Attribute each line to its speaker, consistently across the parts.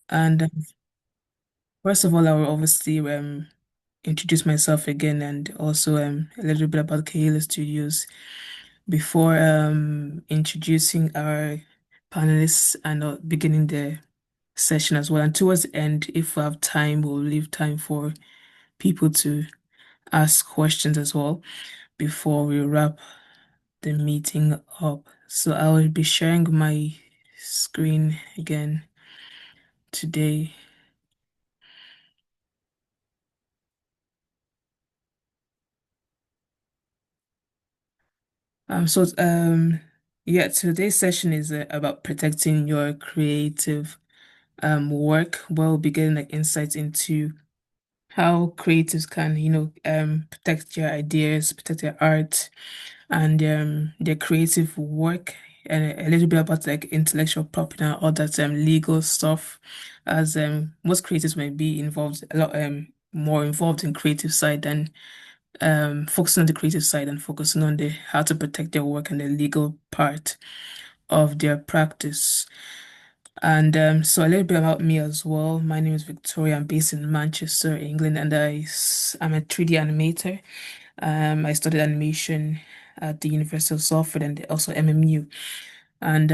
Speaker 1: And first of all, I will obviously introduce myself again and also a little bit about Kehillah Studios before introducing our panelists and beginning the session as well. And towards the end, if we have time, we'll leave time for people to ask questions as well before we wrap the meeting up. So I will be sharing my screen again today. Yeah, today's session is about protecting your creative work. We'll be getting like insights into how creatives can, protect their ideas, protect their art and their creative work, and a little bit about like intellectual property and all that legal stuff, as most creatives might be involved a lot more involved in creative side than focusing on the creative side and focusing on the how to protect their work and the legal part of their practice. And so a little bit about me as well. My name is Victoria. I'm based in Manchester, England, and I'm a 3D animator. I studied animation at the University of Salford and also MMU. And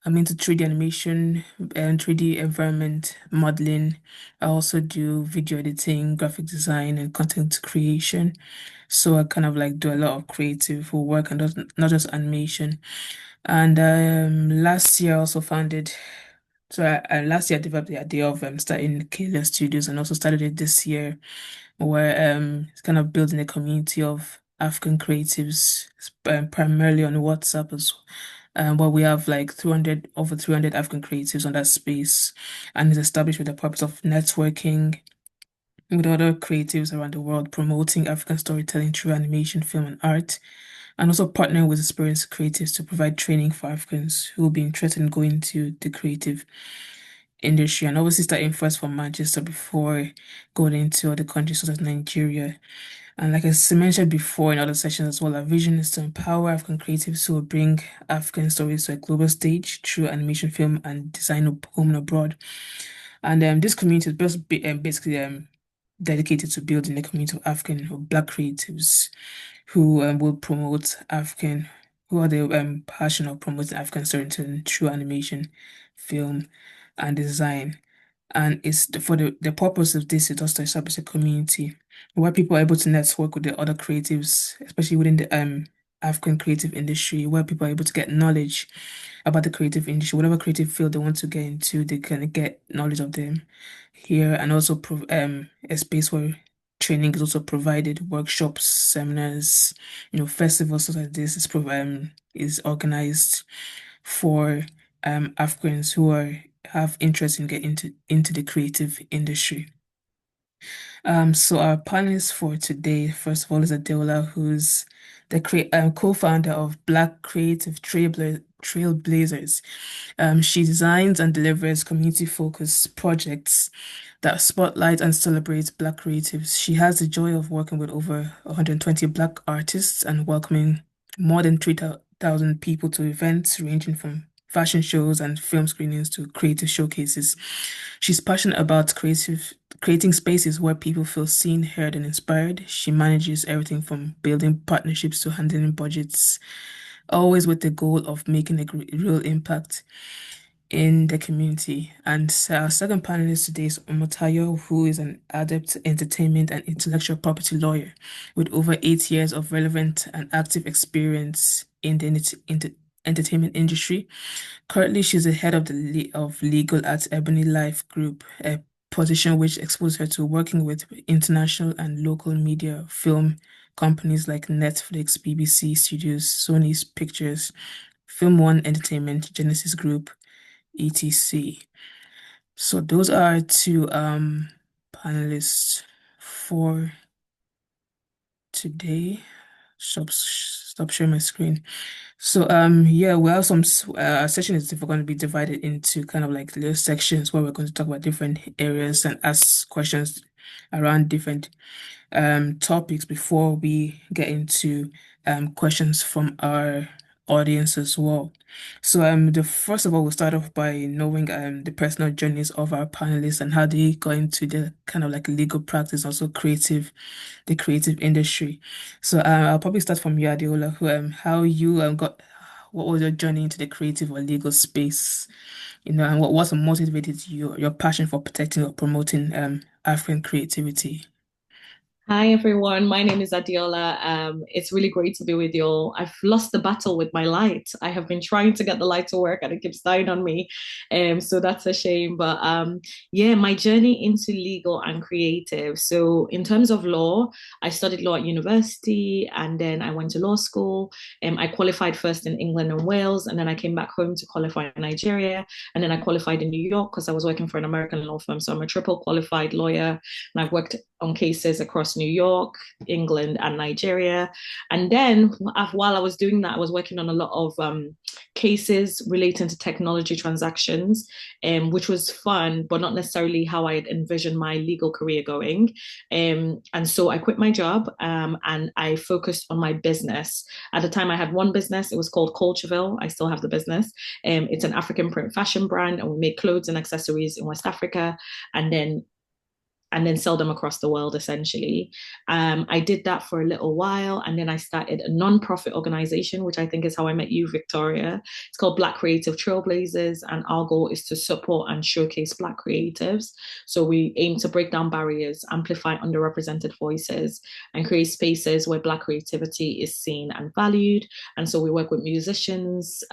Speaker 1: I'm into 3D animation and 3D environment modeling. I also do video editing, graphic design, and content creation. So I kind of like do a lot of creative work and not just animation. And last year I also founded so last year I developed the idea of starting Kehillah Studios and also started it this year where it's kind of building a community of African creatives primarily on WhatsApp as where we have like 300 over 300 African creatives on that space and it's established with the purpose of networking with other creatives around the world, promoting African storytelling through animation, film, and art, and also partnering with experienced creatives to provide training for Africans who will be interested in going into the creative industry. And obviously, starting first from Manchester before going into other countries such as Nigeria. And like I mentioned before in other sessions as well, our vision is to empower African creatives who will bring African stories to a global stage through animation, film, and design home and abroad. And this community is basically dedicated to building a community of African or Black creatives who will promote African, who are the passionate of promoting African storytelling through animation, film, and design. And for the purpose of this is just to establish a community where people are able to network with the other creatives, especially within the African creative industry, where people are able to get knowledge about the creative industry, whatever creative field they want to get into, they can get knowledge of them here, and also a space where training is also provided, workshops, seminars, festivals such as this is organized for Africans who are have interest in getting into the creative industry. So our panelist for today, first of all, is Adeola, who's the co-founder of Black Creative Trailblazers. She designs and delivers community-focused projects that spotlight and celebrate Black creatives. She has the joy of working with over 120 Black artists and welcoming more than 3,000 people to events ranging from fashion shows and film screenings to creative showcases. She's passionate about creating spaces where people feel seen, heard, and inspired. She manages everything from building partnerships to handling budgets, always with the goal of making a real impact in the community. And our second panelist today is Omotayo, who is an adept entertainment and intellectual property lawyer with over 8 years of relevant and active experience in the entertainment industry. Currently, she's the head of of legal at Ebony Life Group, a position which exposed her to working with international and local media, film companies like Netflix, BBC Studios, Sony's Pictures, Film One Entertainment, Genesis Group, etc. So those are two panelists for today. Stop sharing my screen. So yeah, we have our session is going to be divided into kind of like little sections where we're going to talk about different areas and ask questions around different topics before we get into questions from our audience as well. So the first of all, we'll start off by knowing the personal journeys of our panelists and how they got into the kind of like legal practice, also the creative industry. So I'll probably start from you, Adiola, who how you got what was your journey into the creative or legal space, and what motivated you, your passion for protecting or promoting African creativity.
Speaker 2: Hi everyone, my name is Adiola. It's really great to be with you all. I've lost the battle with my light. I have been trying to get the light to work and it keeps dying on me. So that's a shame. But yeah, my journey into legal and creative. So in terms of law, I studied law at university and then I went to law school. I qualified first in England and Wales, and then I came back home to qualify in Nigeria, and then I qualified in New York because I was working for an American law firm. So I'm a triple qualified lawyer, and I've worked on cases across New York, England, and Nigeria. And then while I was doing that, I was working on a lot of cases relating to technology transactions, which was fun, but not necessarily how I had envisioned my legal career going. And so I quit my job and I focused on my business. At the time, I had one business. It was called Cultureville. I still have the business. It's an African print fashion brand, and we make clothes and accessories in West Africa. And then sell them across the world essentially. I did that for a little while, and then I started a non-profit organization, which I think is how I met you, Victoria. It's called Black Creative Trailblazers, and our goal is to support and showcase Black creatives. So we aim to break down barriers, amplify underrepresented voices, and create spaces where Black creativity is seen and valued. And so we work with musicians,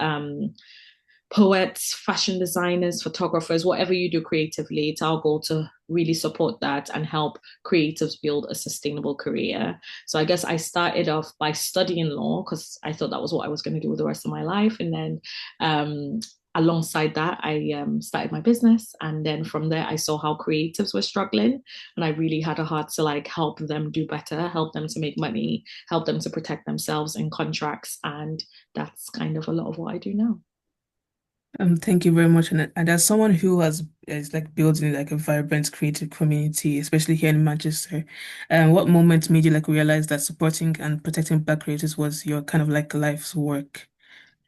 Speaker 2: poets, fashion designers, photographers, whatever you do creatively, it's our goal to really support that and help creatives build a sustainable career. So I guess I started off by studying law because I thought that was what I was going to do with the rest of my life. And then alongside that, I started my business. And then from there, I saw how creatives were struggling. And I really had a heart to like help them do better, help them to make money, help them to protect themselves in contracts. And that's kind of a lot of what I do now.
Speaker 1: Thank you very much. And as someone who has is like building like a vibrant creative community, especially here in Manchester, what moment made you like realize that supporting and protecting Black creators was your kind of like life's work?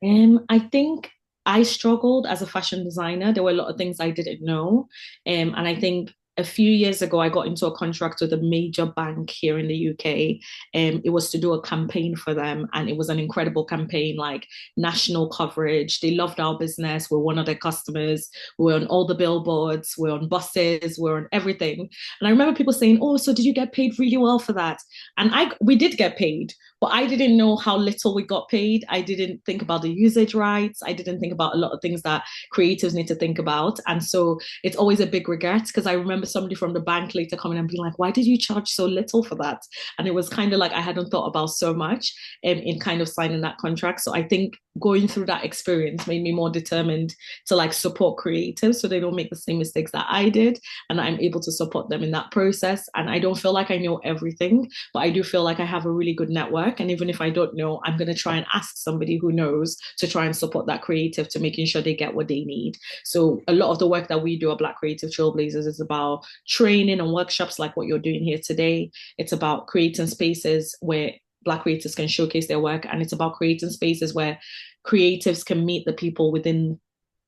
Speaker 2: I think I struggled as a fashion designer. There were a lot of things I didn't know. And I think a few years ago, I got into a contract with a major bank here in the UK. It was to do a campaign for them, and it was an incredible campaign, like national coverage. They loved our business. We're one of their customers. We're on all the billboards. We're on buses. We're on everything. And I remember people saying, "Oh, so did you get paid really well for that?" And we did get paid, but I didn't know how little we got paid. I didn't think about the usage rights. I didn't think about a lot of things that creatives need to think about. And so it's always a big regret because I remember somebody from the bank later coming and being like, why did you charge so little for that? And it was kind of like I hadn't thought about so much in kind of signing that contract. So I think going through that experience made me more determined to like support creatives so they don't make the same mistakes that I did. And I'm able to support them in that process. And I don't feel like I know everything, but I do feel like I have a really good network. And even if I don't know, I'm going to try and ask somebody who knows to try and support that creative to making sure they get what they need. So a lot of the work that we do at Black Creative Trailblazers is about training and workshops like what you're doing here today. It's about creating spaces where Black creators can showcase their work, and it's about creating spaces where creatives can meet the people within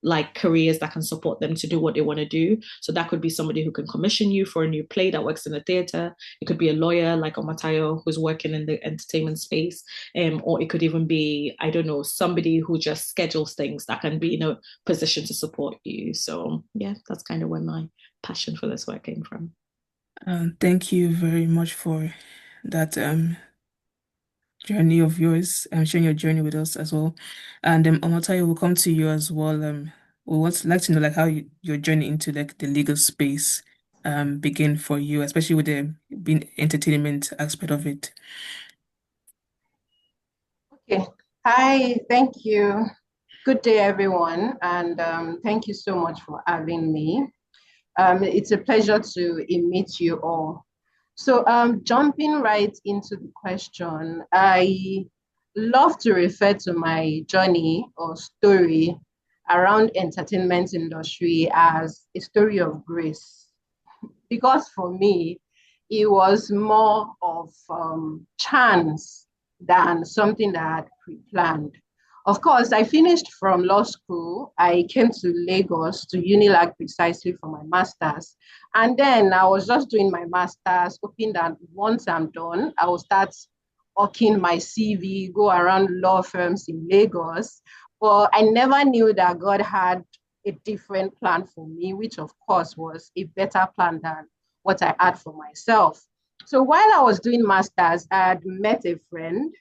Speaker 2: like careers that can support them to do what they want to do. So that could be somebody who can commission you for a new play that works in the theater. It could be a lawyer like Omatayo who's working in the entertainment space. Or it could even be, I don't know, somebody who just schedules things that can be in a position to support you. So yeah, that's kind of where my passion for this work came from.
Speaker 1: Thank you very much for that journey of yours and sharing your journey with us as well. And Omotayo will come to you as well. We would like to know like how your journey into like the legal space begin for you, especially with the being entertainment aspect of it.
Speaker 3: Okay. Hi, thank you. Good day, everyone, and thank you so much for having me. It's a pleasure to meet you all. So, jumping right into the question, I love to refer to my journey or story around entertainment industry as a story of grace, because for me, it was more of chance than something that I had pre-planned. Of course, I finished from law school. I came to Lagos to Unilag precisely for my master's. And then I was just doing my master's, hoping that once I'm done, I will start working my CV, go around law firms in Lagos. But I never knew that God had a different plan for me, which of course was a better plan than what I had for myself. So while I was doing master's, I had met a friend,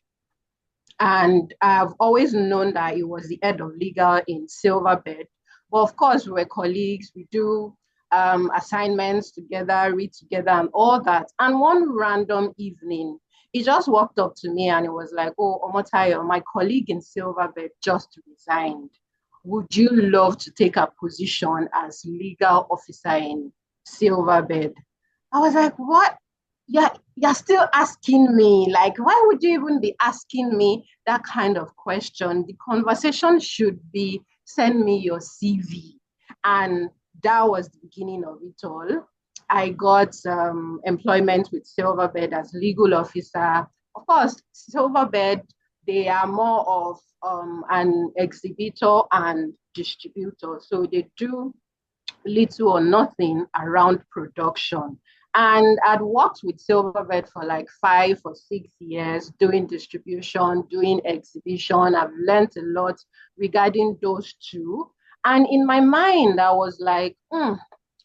Speaker 3: and I've always known that he was the head of legal in Silverbed. But of course, we were colleagues. We do assignments together, read together, and all that. And one random evening, he just walked up to me and he was like, "Oh, Omotayo, my colleague in Silverbed just resigned. Would you love to take a position as legal officer in Silverbed?" I was like, "What? You're still asking me? Like, why would you even be asking me that kind of question? The conversation should be send me your CV." And that was the beginning of it all. I got employment with Silverbed as legal officer. Of course, Silverbed, they are more of an exhibitor and distributor. So they do little or nothing around production. And I'd worked with Silverbird for like 5 or 6 years doing distribution, doing exhibition. I've learned a lot regarding those two. And in my mind, I was like,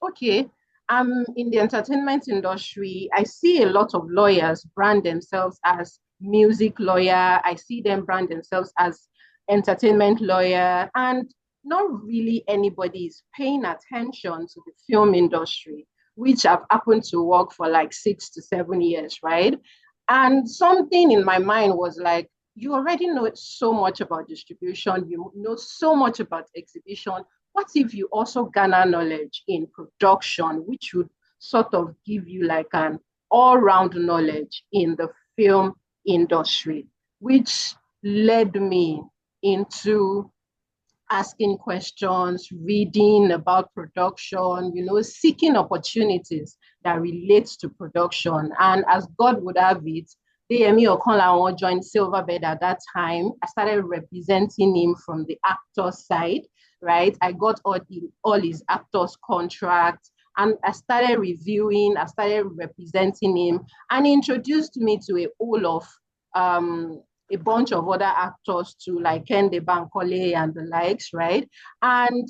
Speaker 3: okay, I'm in the entertainment industry. I see a lot of lawyers brand themselves as music lawyer. I see them brand themselves as entertainment lawyer. And not really anybody is paying attention to the film industry, which I've happened to work for like 6 to 7 years, right? And something in my mind was like, you already know so much about distribution, you know so much about exhibition. What if you also garner knowledge in production, which would sort of give you like an all round knowledge in the film industry, which led me into asking questions, reading about production, seeking opportunities that relates to production. And as God would have it, Deyemi Okanlawon joined Silverbed at that time. I started representing him from the actor side, right? I got all his actors contracts, and I started reviewing, I started representing him, and he introduced me to a whole of a bunch of other actors too, like Kende Bankole and the likes, right? And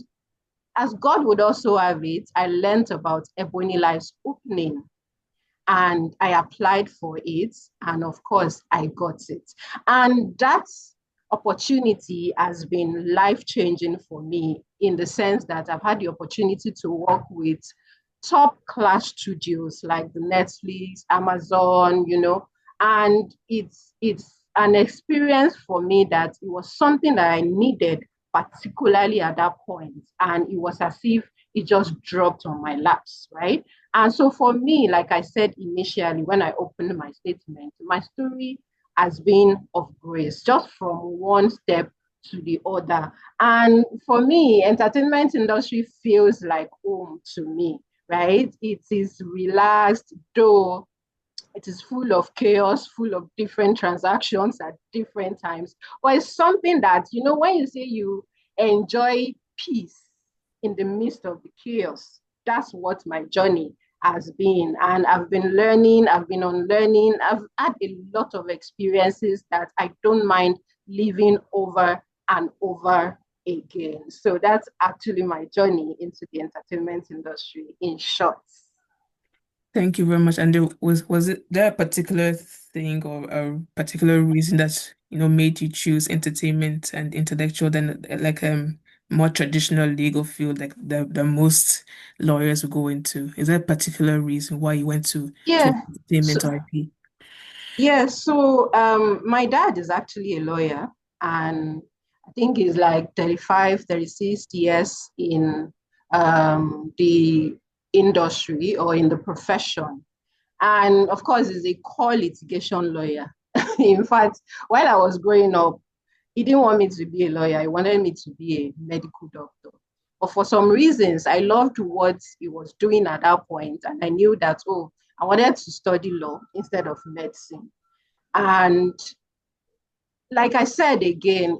Speaker 3: as God would also have it, I learned about Ebony Life's opening and I applied for it. And of course, I got it. And that opportunity has been life changing for me in the sense that I've had the opportunity to work with top class studios like the Netflix, Amazon, and it's an experience for me that it was something that I needed, particularly at that point. And it was as if it just dropped on my laps, right? And so for me, like I said initially when I opened my statement, my story has been of grace, just from one step to the other. And for me, entertainment industry feels like home to me, right? It is relaxed, though it is full of chaos, full of different transactions at different times. But it's something that, when you say you enjoy peace in the midst of the chaos, that's what my journey has been. And I've been learning, I've been unlearning, I've had a lot of experiences that I don't mind living over and over again. So that's actually my journey into the entertainment industry in short.
Speaker 1: Thank you very much. And was it there a particular thing or a particular reason that made you choose entertainment and intellectual than like more traditional legal field like the most lawyers would go into? Is there a particular reason why you went to
Speaker 3: Yeah. So
Speaker 1: entertainment or IP?
Speaker 3: my dad is actually a lawyer, and I think he's like 35, 36 years in the industry or in the profession. And of course, he's a core litigation lawyer. In fact, while I was growing up, he didn't want me to be a lawyer. He wanted me to be a medical doctor. But for some reasons, I loved what he was doing at that point, and I knew that, oh, I wanted to study law instead of medicine. And like I said again,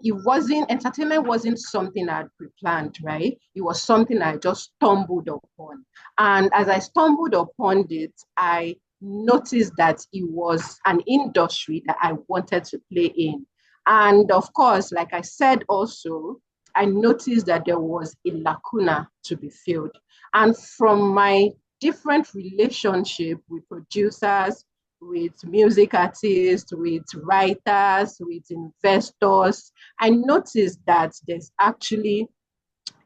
Speaker 3: entertainment wasn't something I'd pre-planned, right? It was something I just stumbled upon. And as I stumbled upon it, I noticed that it was an industry that I wanted to play in. And of course, like I said also, I noticed that there was a lacuna to be filled. And from my different relationship with producers, with music artists, with writers, with investors, I noticed that there's actually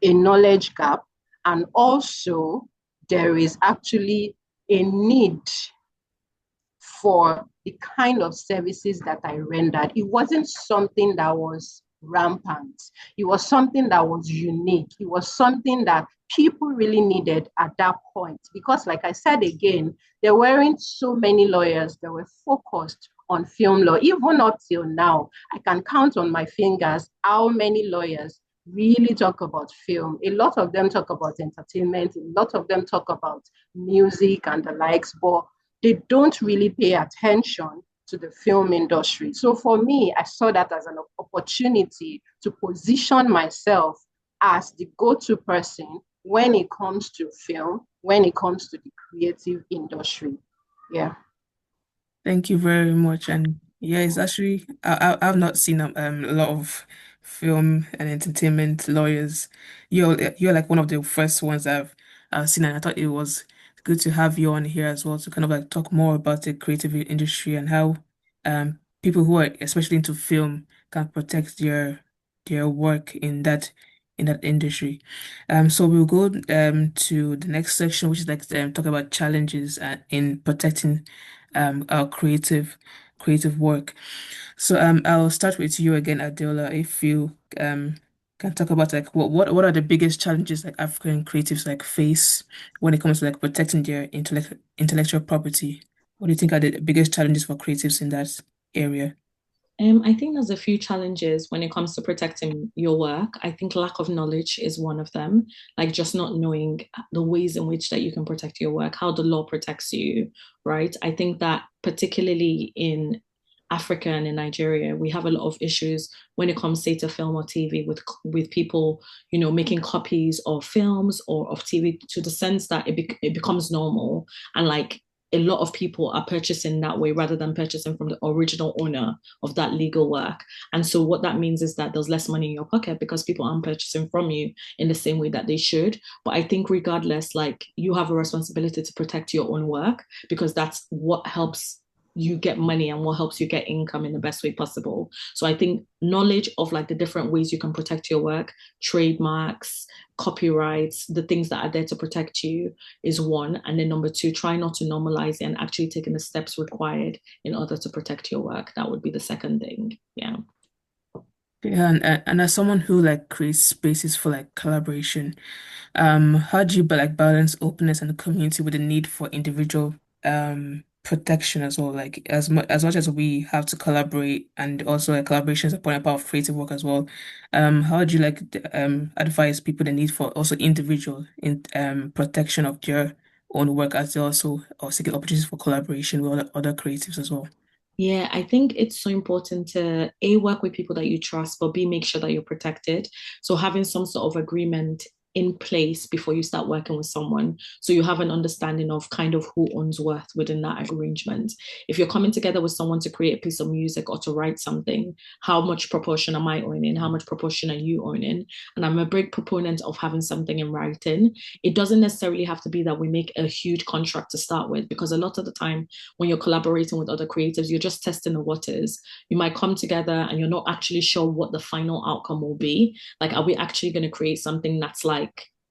Speaker 3: a knowledge gap, and also there is actually a need for the kind of services that I rendered. It wasn't something that was rampant. It was something that was unique. It was something that people really needed at that point. Because, like I said again, there weren't so many lawyers that were focused on film law. Even up till now, I can count on my fingers how many lawyers really talk about film. A lot of them talk about entertainment, a lot of them talk about music and the likes, but they don't really pay attention to the film industry. So for me, I saw that as an opportunity to position myself as the go-to person when it comes to film, when it comes to the creative industry. Yeah.
Speaker 1: Thank you very much. And yeah, it's actually I've not seen a lot of film and entertainment lawyers. You're like one of the first ones I've seen, and I thought it was good to have you on here as well to kind of like talk more about the creative industry and how people who are especially into film can protect their work in that industry. So we'll go to the next section, which is like talk about challenges in protecting our creative work. So I'll start with you again, Adela. If you can talk about like what are the biggest challenges like African creatives like face when it comes to like protecting their intellectual property? What do you think are the biggest challenges for creatives in that area?
Speaker 2: I think there's a few challenges when it comes to protecting your work. I think lack of knowledge is one of them, like just not knowing the ways in which that you can protect your work, how the law protects you, right? I think that particularly in Africa and in Nigeria, we have a lot of issues when it comes, say, to film or TV with people, making copies of films or of TV to the sense that it becomes normal and like a lot of people are purchasing that way rather than purchasing from the original owner of that legal work. And so what that means is that there's less money in your pocket because people aren't purchasing from you in the same way that they should. But I think regardless, like you have a responsibility to protect your own work because that's what helps you get money and what helps you get income in the best way possible. So I think knowledge of like the different ways you can protect your work, trademarks, copyrights, the things that are there to protect you is one. And then number two, try not to normalize it and actually taking the steps required in order to protect your work. That would be the second thing. Yeah.
Speaker 1: Yeah, and as someone who like creates spaces for like collaboration, how do you like balance openness and community with the need for individual protection as well? Like as much as we have to collaborate and also like collaboration is a point about creative work as well. How do you like advise people the need for also individual in protection of their own work as they also or seeking opportunities for collaboration with other creatives as well?
Speaker 2: Yeah, I think it's so important to A, work with people that you trust, but B, make sure that you're protected. So having some sort of agreement in place before you start working with someone. So you have an understanding of kind of who owns worth within that arrangement. If you're coming together with someone to create a piece of music or to write something, how much proportion am I owning? How much proportion are you owning? And I'm a big proponent of having something in writing. It doesn't necessarily have to be that we make a huge contract to start with, because a lot of the time when you're collaborating with other creatives, you're just testing the waters. You might come together and you're not actually sure what the final outcome will be. Like, are we actually going to create something that's like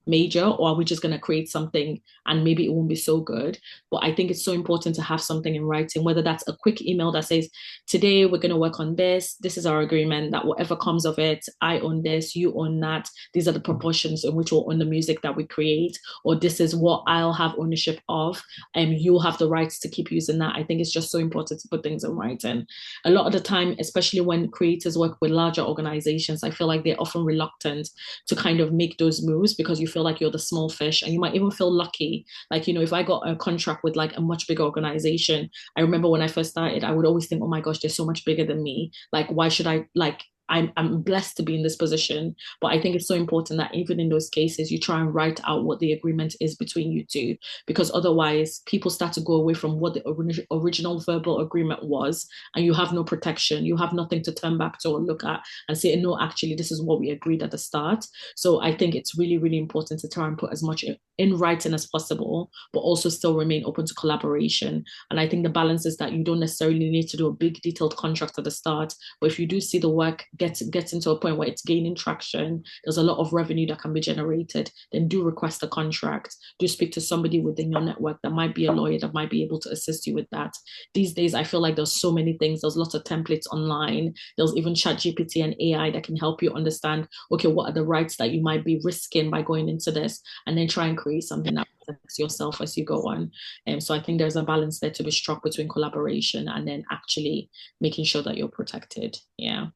Speaker 2: major, or are we just going to create something and maybe it won't be so good? But I think it's so important to have something in writing, whether that's a quick email that says, today we're going to work on this is our agreement, that whatever comes of it, I own this, you own that, these are the proportions in which we'll own the music that we create, or this is what I'll have ownership of and you'll have the rights to keep using that. I think it's just so important to put things in writing. A lot of the time, especially when creators work with larger organizations, I feel like they're often reluctant to kind of make those moves because you feel like you're the small fish, and you might even feel lucky. Like, if I got a contract with like a much bigger organization, I remember when I first started, I would always think, oh my gosh, they're so much bigger than me. Like, why should I like I'm blessed to be in this position, but I think it's so important that even in those cases, you try and write out what the agreement is between you two, because otherwise people start to go away from what the original verbal agreement was, and you have no protection. You have nothing to turn back to or look at and say, no, actually, this is what we agreed at the start. So I think it's really, really important to try and put as much in writing as possible, but also still remain open to collaboration. And I think the balance is that you don't necessarily need to do a big detailed contract at the start, but if you do see the work gets into a point where it's gaining traction, there's a lot of revenue that can be generated, then do request a contract. Do speak to somebody within your network that might be a lawyer that might be able to assist you with that. These days, I feel like there's so many things. There's lots of templates online. There's even ChatGPT and AI that can help you understand, okay, what are the rights that you might be risking by going into this, and then try and create something that protects yourself as you go on. And so I think there's a balance there to be struck between collaboration and then actually making sure that you're protected. Yeah.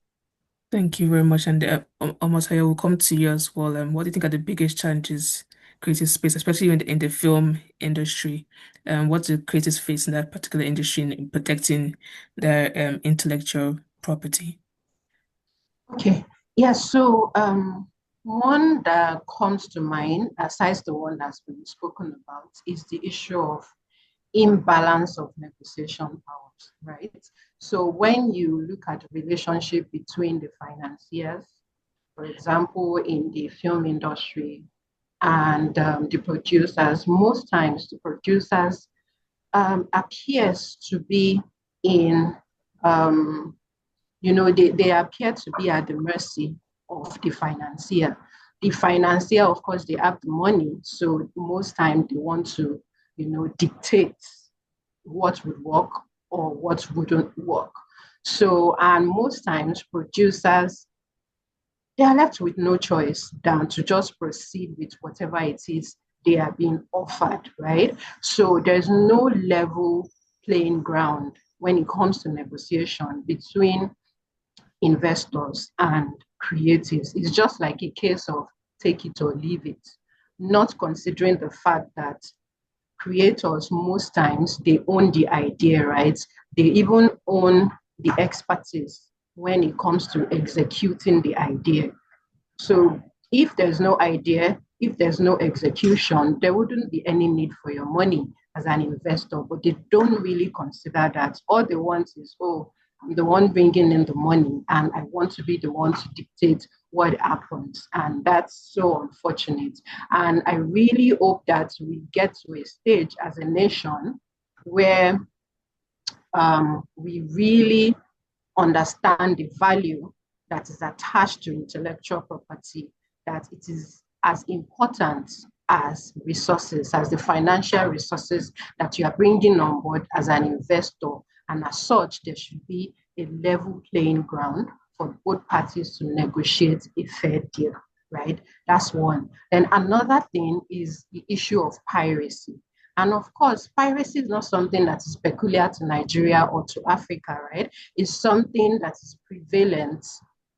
Speaker 1: Thank you very much. And Omotayo, will come to you as well. What do you think are the biggest challenges creative space, especially in the film industry? What do creatives face in that particular industry in protecting their intellectual property?
Speaker 3: Okay. Yeah, so one that comes to mind, aside the one that's been spoken about, is the issue of imbalance of negotiation powers, right? So when you look at the relationship between the financiers, for example, in the film industry, and the producers, most times the producers appears to be in they appear to be at the mercy of the financier. The financier, of course, they have the money, so most time they want to, dictate what would work or what wouldn't work. So, and most times producers, they are left with no choice than to just proceed with whatever it is they are being offered, right? So there's no level playing ground when it comes to negotiation between investors and creatives. It's just like a case of take it or leave it, not considering the fact that creators, most times, they own the idea, right? They even own the expertise when it comes to executing the idea. So if there's no idea, if there's no execution, there wouldn't be any need for your money as an investor, but they don't really consider that. All they want is, oh, I'm the one bringing in the money and I want to be the one to dictate what happens. And that's so unfortunate. And I really hope that we get to a stage as a nation where we really understand the value that is attached to intellectual property, that it is as important as resources, as the financial resources that you are bringing on board as an investor. And as such, there should be a level playing ground for both parties to negotiate a fair deal, right? That's one. Then another thing is the issue of piracy. And of course, piracy is not something that is peculiar to Nigeria or to Africa, right? It's something that is prevalent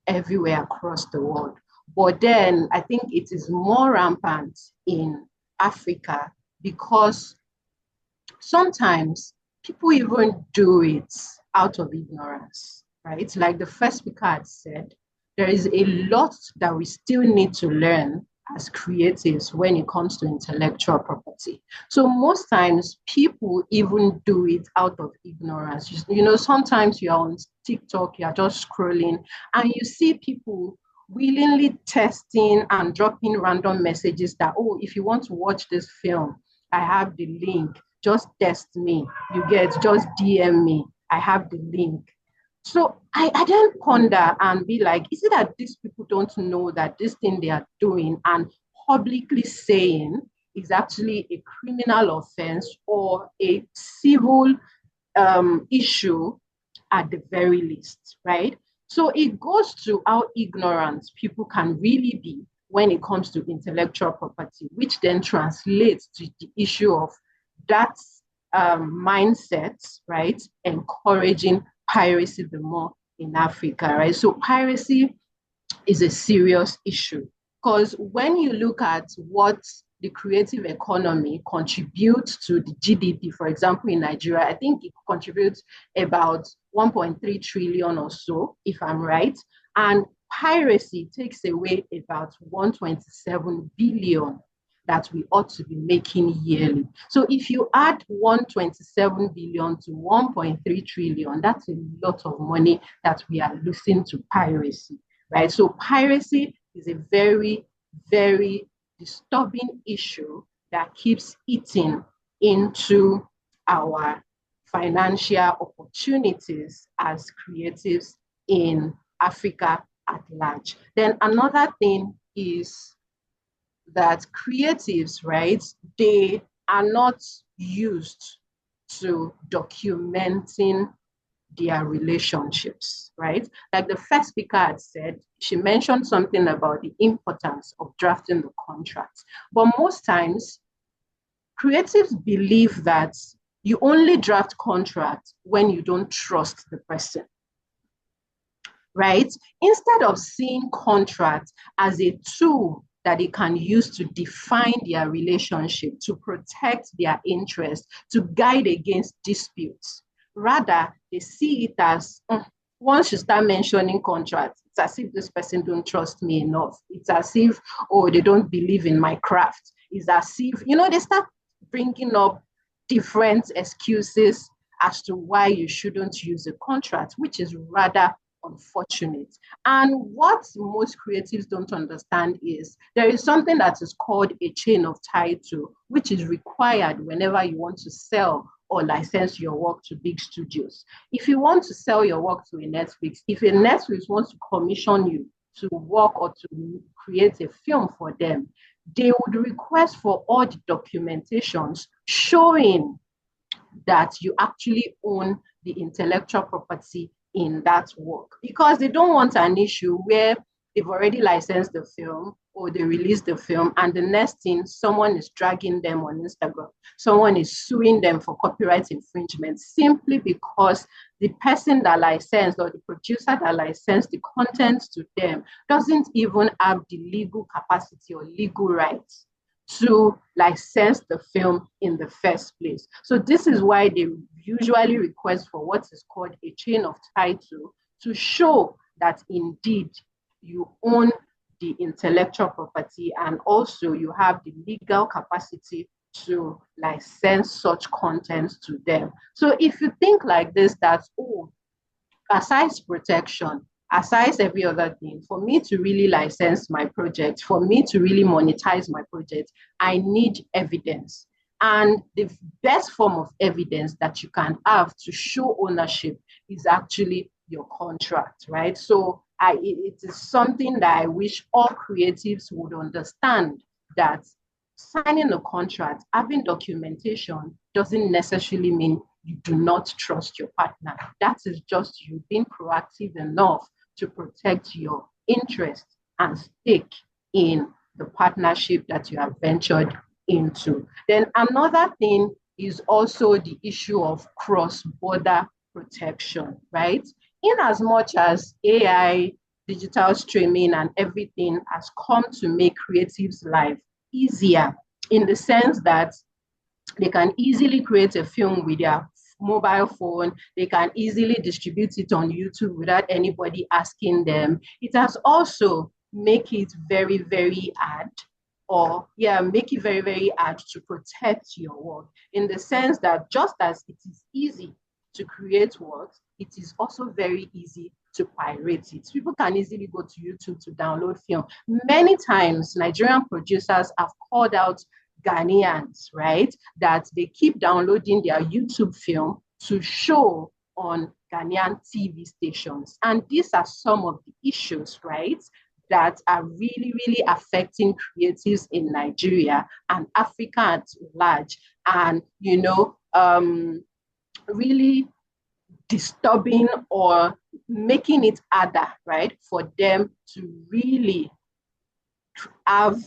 Speaker 3: everywhere across the world. But then I think it is more rampant in Africa because sometimes people even do it out of ignorance, right? Like the first speaker had said, there is a lot that we still need to learn as creatives when it comes to intellectual property. So most times people even do it out of ignorance. Sometimes you're on TikTok, you're just scrolling and you see people willingly testing and dropping random messages that, oh, if you want to watch this film, I have the link. Just test me. Just DM me. I have the link. So I then ponder and be like, is it that these people don't know that this thing they are doing and publicly saying is actually a criminal offense or a civil issue at the very least, right? So it goes to how ignorant people can really be when it comes to intellectual property, which then translates to the issue of that mindset, right? Encouraging piracy the more in Africa, right? So piracy is a serious issue Because when you look at what the creative economy contributes to the GDP, for example, in Nigeria, I think it contributes about 1.3 trillion or so, if I'm right. And piracy takes away about 127 billion that we ought to be making yearly. So if you add 127 billion to 1.3 trillion, that's a lot of money that we are losing to piracy, right? So piracy is a very, very disturbing issue that keeps eating into our financial opportunities as creatives in Africa at large. Then another thing is that creatives, right, they are not used to documenting their relationships, right? Like the first speaker had said, she mentioned something about the importance of drafting the contract. But most times, creatives believe that you only draft contracts when you don't trust the person, right? Instead of seeing contract as a tool that they can use to define their relationship, to protect their interests, to guide against disputes. Rather, they see it as, once you start mentioning contracts, it's as if this person don't trust me enough. It's as if, oh, they don't believe in my craft. It's as if, they start bringing up different excuses as to why you shouldn't use a contract, which is rather unfortunate. And what most creatives don't understand is there is something that is called a chain of title, which is required whenever you want to sell or license your work to big studios. If you want to sell your work to a Netflix, if a Netflix wants to commission you to work or to create a film for them, they would request for all the documentations showing that you actually own the intellectual property in that work, because they don't want an issue where they've already licensed the film or they release the film and the next thing, someone is dragging them on Instagram, someone is suing them for copyright infringement simply because the person that licensed or the producer that licensed the content to them doesn't even have the legal capacity or legal rights to license the film in the first place. So this is why they usually request for what is called a chain of title to show that indeed you own the intellectual property and also you have the legal capacity to license such content to them. So if you think like this, that, oh, aside protection, aside every other thing, for me to really license my project, for me to really monetize my project, I need evidence. And the best form of evidence that you can have to show ownership is actually your contract, right? So it is something that I wish all creatives would understand, that signing a contract, having documentation doesn't necessarily mean you do not trust your partner. That is just you being proactive enough to protect your interest and stake in the partnership that you have ventured into. Then another thing is also the issue of cross-border protection, right? In as much as AI, digital streaming, and everything has come to make creatives' life easier, in the sense that they can easily create a film with their mobile phone. They can easily distribute it on YouTube without anybody asking them. It has also make it very, very hard, make it very, very hard to protect your work, in the sense that just as it is easy to create works, it is also very easy to pirate it. People can easily go to YouTube to download film. Many times, Nigerian producers have called out Ghanaians, right, that they keep downloading their YouTube film to show on Ghanaian TV stations. And these are some of the issues, right, that are really, really affecting creatives in Nigeria and Africa at large. And, really disturbing or making it harder, right, for them to really have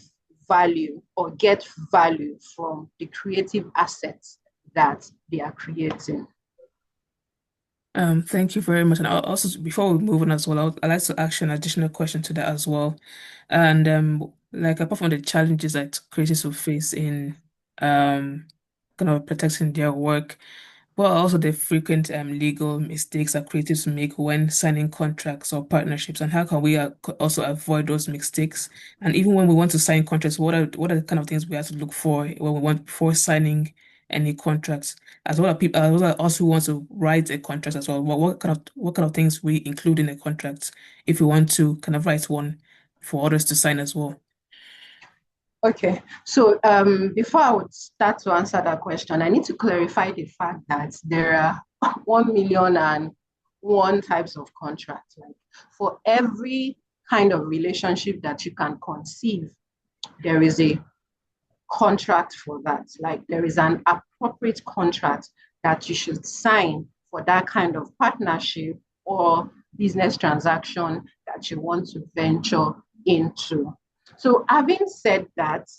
Speaker 3: value or get value from the creative assets that they are creating.
Speaker 1: Thank you very much. And also, before we move on as well, I'd like to ask you an additional question to that as well. And like apart from the challenges that creators will face in um kind of protecting their work, what are also the frequent legal mistakes that creatives make when signing contracts or partnerships, and how can we also avoid those mistakes? And even when we want to sign contracts, what are the kind of things we have to look for when we want before signing any contracts? As well as people, as well as us who want to write a contract as well. What kind of things we include in a contract if we want to kind of write one for others to sign as well?
Speaker 3: Okay, so before I would start to answer that question, I need to clarify the fact that there are 1,000,001 types of contracts. Like for every kind of relationship that you can conceive, there is a contract for that. Like there is an appropriate contract that you should sign for that kind of partnership or business transaction that you want to venture into. So, having said that,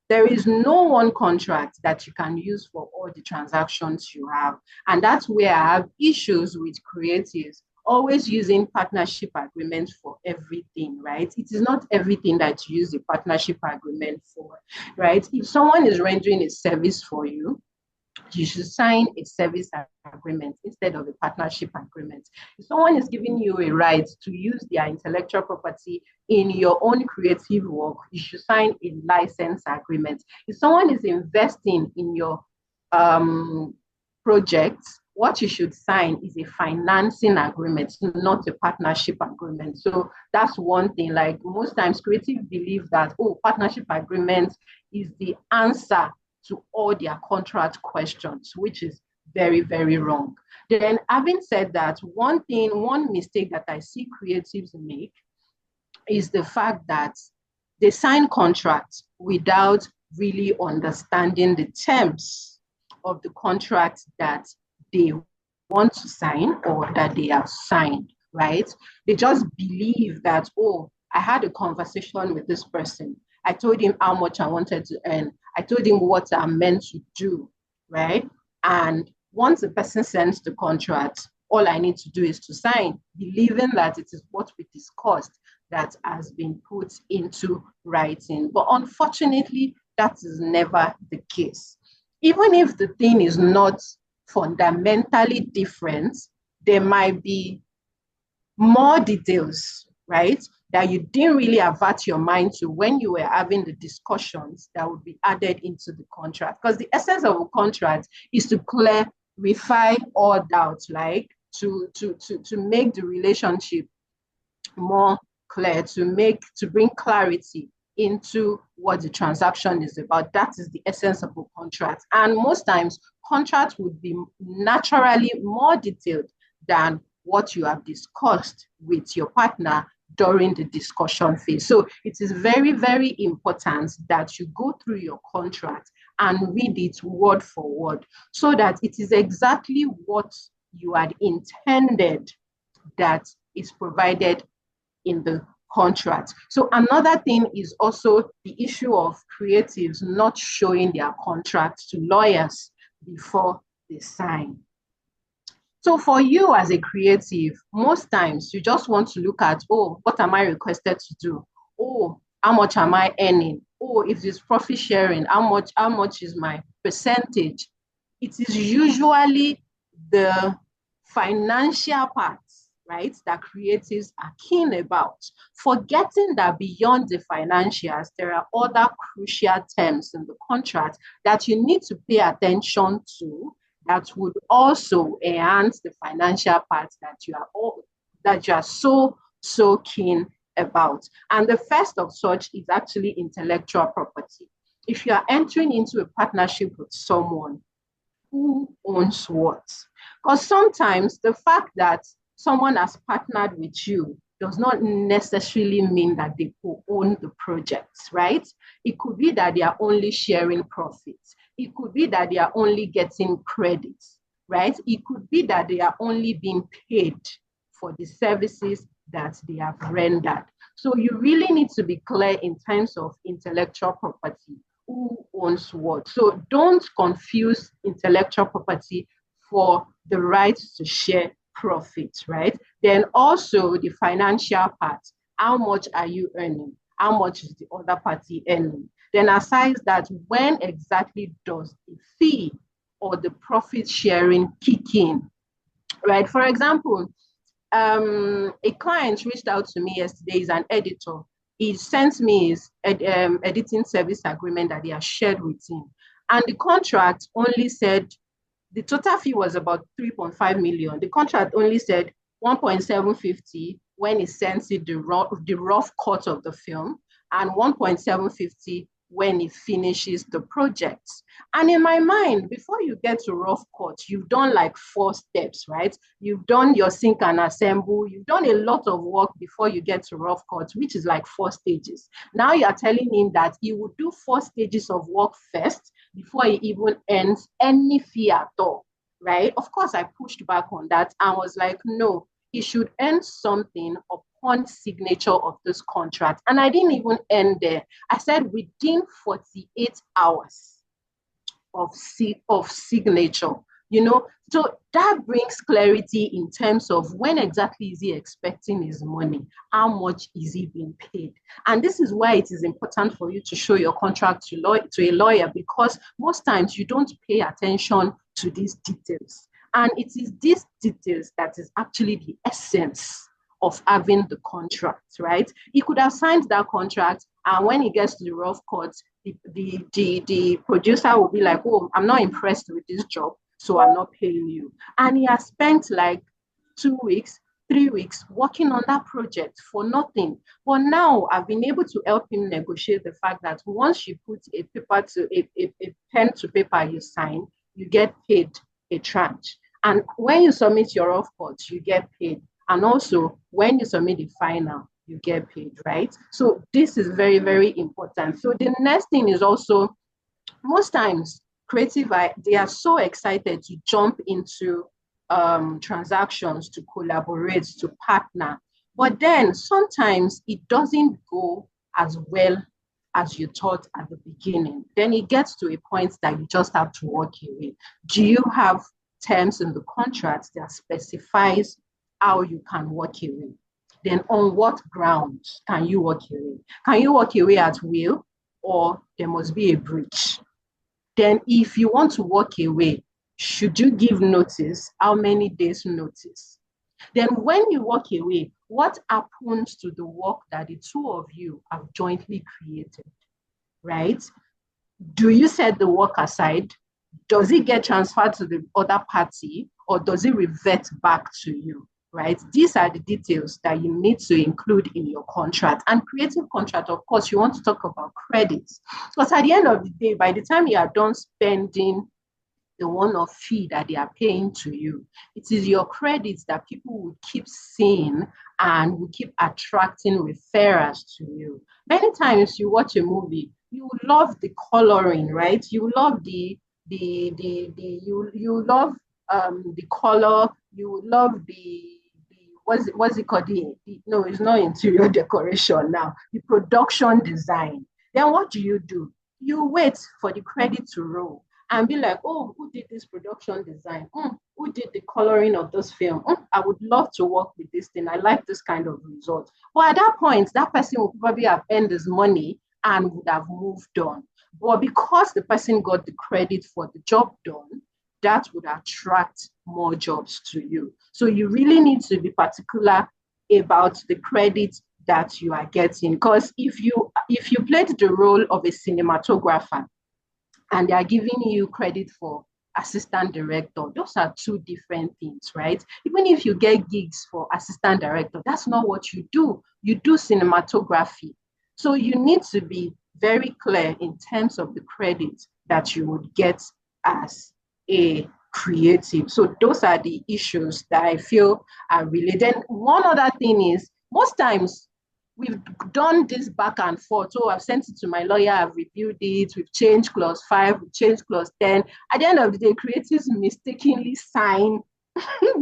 Speaker 3: there is no one contract that you can use for all the transactions you have. And that's where I have issues with creatives always using partnership agreements for everything, right? It is not everything that you use a partnership agreement for, right? If someone is rendering a service for you, you should sign a service agreement instead of a partnership agreement. If someone is giving you a right to use their intellectual property in your own creative work, you should sign a license agreement. If someone is investing in your um, project, what you should sign is a financing agreement, not a partnership agreement. So that's one thing. Like most times, creatives believe that, oh, partnership agreement is the answer to all their contract questions, which is very, very wrong. Then, having said that, one mistake that I see creatives make is the fact that they sign contracts without really understanding the terms of the contract that they want to sign or that they have signed, right? They just believe that, oh, I had a conversation with this person. I told him how much I wanted to earn. I told him what I'm meant to do, right? And once the person sends the contract, all I need to do is to sign, believing that it is what we discussed that has been put into writing. But unfortunately, that is never the case. Even if the thing is not fundamentally different, there might be more details, right? That you didn't really avert your mind to when you were having the discussions that would be added into the contract. Because the essence of a contract is to clarify all doubts, like to make the relationship more clear, to bring clarity into what the transaction is about. That is the essence of a contract. And most times, contracts would be naturally more detailed than what you have discussed with your partner during the discussion phase. So it is very, very important that you go through your contract and read it word for word so that it is exactly what you had intended that is provided in the contract. So another thing is also the issue of creatives not showing their contracts to lawyers before they sign. So for you as a creative, most times you just want to look at, oh, what am I requested to do? Oh, how much am I earning? Oh, if it's profit sharing, how much is my percentage? It is usually the financial parts, right, that creatives are keen about, forgetting that beyond the financials, there are other crucial terms in the contract that you need to pay attention to that would also enhance the financial parts that you are so keen about. And the first of such is actually intellectual property. If you are entering into a partnership with someone, who owns what? Because sometimes the fact that someone has partnered with you does not necessarily mean that they own the projects, right? It could be that they are only sharing profits. It could be that they are only getting credits, right? It could be that they are only being paid for the services that they have rendered. So you really need to be clear in terms of intellectual property. Who owns what? So don't confuse intellectual property for the right to share profit, right? Then also the financial part. How much are you earning? how much is the other party earning. Then aside that, when exactly does the fee or the profit sharing kick in, right? For example, a client reached out to me yesterday. He's an editor. He sent me his editing service agreement that he has shared with him. And the contract only said the total fee was about 3.5 million. The contract only said 1.750 when he sends it the rough cut of the film, and 1.750 when he finishes the project. And in my mind, before you get to rough cut, you've done like 4 steps, right? You've done your sync and assemble. You've done a lot of work before you get to rough cut, which is like 4 stages. Now you are telling him that he would do 4 stages of work first before he even earns any fee at all, right? Of course, I pushed back on that and was like, no, he should earn something upon signature of this contract. And I didn't even end there. I said within 48 hours of signature, so that brings clarity in terms of when exactly is he expecting his money, how much is he being paid. And this is why it is important for you to show your contract to a lawyer, because most times you don't pay attention to these details, and it is these details that is actually the essence of having the contract, right? He could have signed that contract, and when he gets to the rough cut, the producer will be like, oh, I'm not impressed with this job, so I'm not paying you. And he has spent like 2 weeks, 3 weeks working on that project for nothing. But now I've been able to help him negotiate the fact that once you put a pen to paper, you sign, you get paid a tranche. And when you submit your rough cut, you get paid. And also, when you submit the final, you get paid, right? So this is very, very important. So the next thing is also, most times, they are so excited to jump into transactions, to collaborate, to partner. But then sometimes it doesn't go as well as you thought at the beginning. Then it gets to a point that you just have to walk away. Do you have terms in the contract that specifies how you can walk away? Then on what grounds can you walk away? Can you walk away at will, or there must be a breach? Then if you want to walk away, should you give notice? How many days notice? Then when you walk away, what happens to the work that the two of you have jointly created, right? Do you set the work aside? Does it get transferred to the other party, or does it revert back to you? Right? These are the details that you need to include in your contract. And creative contract, of course, you want to talk about credits. Because at the end of the day, by the time you are done spending the one-off fee that they are paying to you, it is your credits that people will keep seeing and will keep attracting referrals to you. Many times you watch a movie, you love the coloring, right? You love you love the color, you love the what's it called? No, it's not interior decoration now. The production design. Then what do? You wait for the credit to roll and be like, oh, who did this production design? Who did the coloring of this film? I would love to work with this thing. I like this kind of result. But at that point, that person will probably have earned his money and would have moved on. But because the person got the credit for the job done, that would attract more jobs to you. So you really need to be particular about the credit that you are getting. Because if you played the role of a cinematographer and they are giving you credit for assistant director, those are two different things, right? Even if you get gigs for assistant director, that's not what you do. You do cinematography. So you need to be very clear in terms of the credit that you would get as a creative. So those are the issues that I feel are related. Then one other thing is, most times we've done this back and forth. So I've sent it to my lawyer, I've reviewed it, we've changed clause 5, we've changed clause 10. At the end of the day, creatives mistakenly sign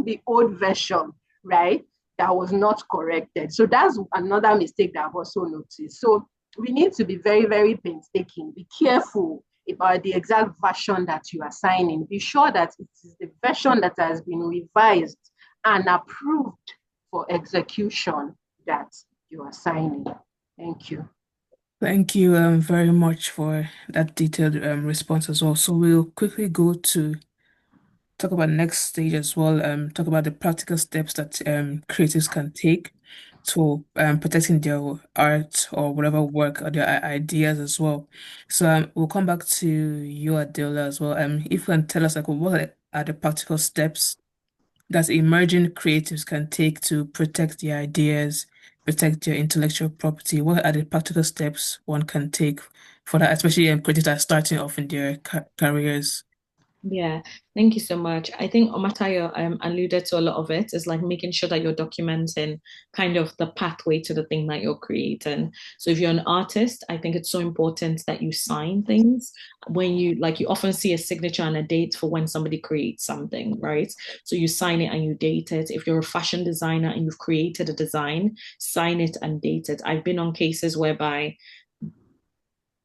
Speaker 3: the old version, right? That was not corrected. So that's another mistake that I've also noticed. So we need to be very, very painstaking. Be careful about the exact version that you are signing. Be sure that it is the version that has been revised and approved for execution that you are signing. Thank you.
Speaker 1: Thank you very much for that detailed response as well. So we'll quickly go to talk about next stage as well. Talk about the practical steps that creatives can take to protecting their art or whatever work or their ideas as well. So we'll come back to you, Adela, as well. If you can tell us like what are the practical steps that emerging creatives can take to protect their ideas, protect their intellectual property? What are the practical steps one can take for that, especially creatives that are starting off in their careers?
Speaker 2: Yeah, thank you so much. I think Omatayo alluded to a lot of it. It's like making sure that you're documenting kind of the pathway to the thing that you're creating. So if you're an artist, I think it's so important that you sign things when you often see a signature and a date for when somebody creates something, right? So you sign it and you date it. If you're a fashion designer and you've created a design, sign it and date it. I've been on cases whereby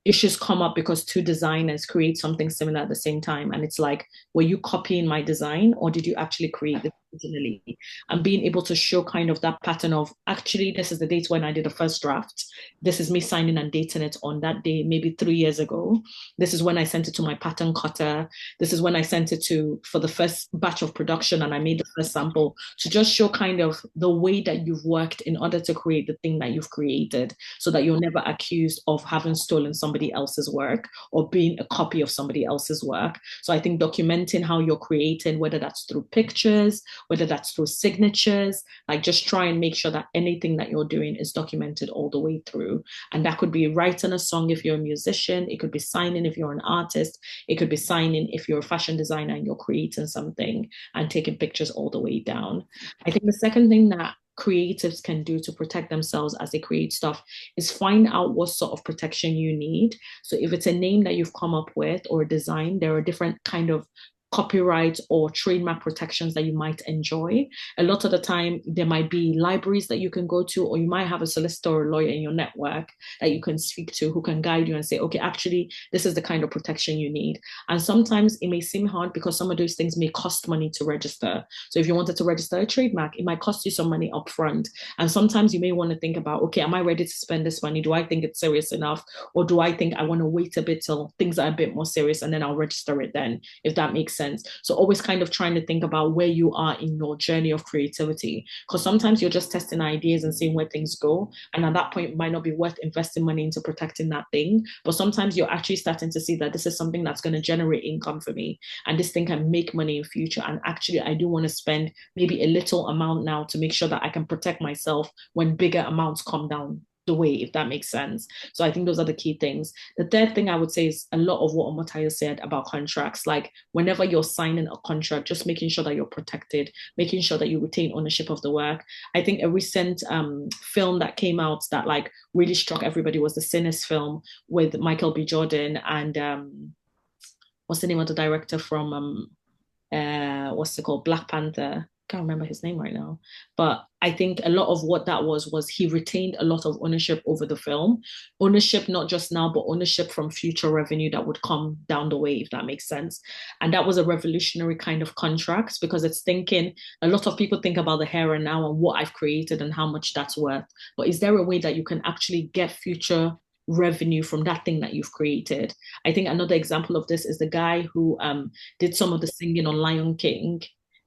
Speaker 2: issues come up because two designers create something similar at the same time. And it's like, were you copying my design or did you actually create this originally? And being able to show kind of that pattern of actually, this is the date when I did the first draft. This is me signing and dating it on that day, maybe 3 years ago. This is when I sent it to my pattern cutter. This is when I sent it to for the first batch of production and I made the first sample to just show kind of the way that you've worked in order to create the thing that you've created so that you're never accused of having stolen somebody else's work or being a copy of somebody else's work. So I think documenting how you're creating, whether that's through pictures, whether that's through signatures, like just try and make sure that anything that you're doing is documented all the way through. And that could be writing a song if you're a musician, it could be signing if you're an artist, it could be signing if you're a fashion designer and you're creating something and taking pictures all the way down. I think the second thing that creatives can do to protect themselves as they create stuff is find out what sort of protection you need. So if it's a name that you've come up with or a design, there are different kind of copyright or trademark protections that you might enjoy. A lot of the time, there might be libraries that you can go to, or you might have a solicitor or lawyer in your network that you can speak to who can guide you and say, okay, actually, this is the kind of protection you need. And sometimes it may seem hard because some of those things may cost money to register. So if you wanted to register a trademark, it might cost you some money upfront. And sometimes you may want to think about, okay, am I ready to spend this money? Do I think it's serious enough? Or do I think I want to wait a bit till things are a bit more serious and then I'll register it then, if that makes sense? So always kind of trying to think about where you are in your journey of creativity. Because sometimes you're just testing ideas and seeing where things go. And at that point, it might not be worth investing money into protecting that thing. But sometimes you're actually starting to see that this is something that's going to generate income for me. And this thing can make money in future. And actually, I do want to spend maybe a little amount now to make sure that I can protect myself when bigger amounts come down the way, if that makes sense. So I think those are the key things. The third thing I would say is a lot of what Omotayo said about contracts. Like whenever you're signing a contract, just making sure that you're protected, making sure that you retain ownership of the work. I think a recent film that came out that like really struck everybody was the Sinners film with Michael B. Jordan and what's the name of the director from what's it called, Black Panther. Can't remember his name right now, but I think a lot of what that was he retained a lot of ownership over the film, ownership not just now, but ownership from future revenue that would come down the way, if that makes sense. And that was a revolutionary kind of contract because it's thinking a lot of people think about the here and now and what I've created and how much that's worth, but is there a way that you can actually get future revenue from that thing that you've created? I think another example of this is the guy who did some of the singing on Lion King,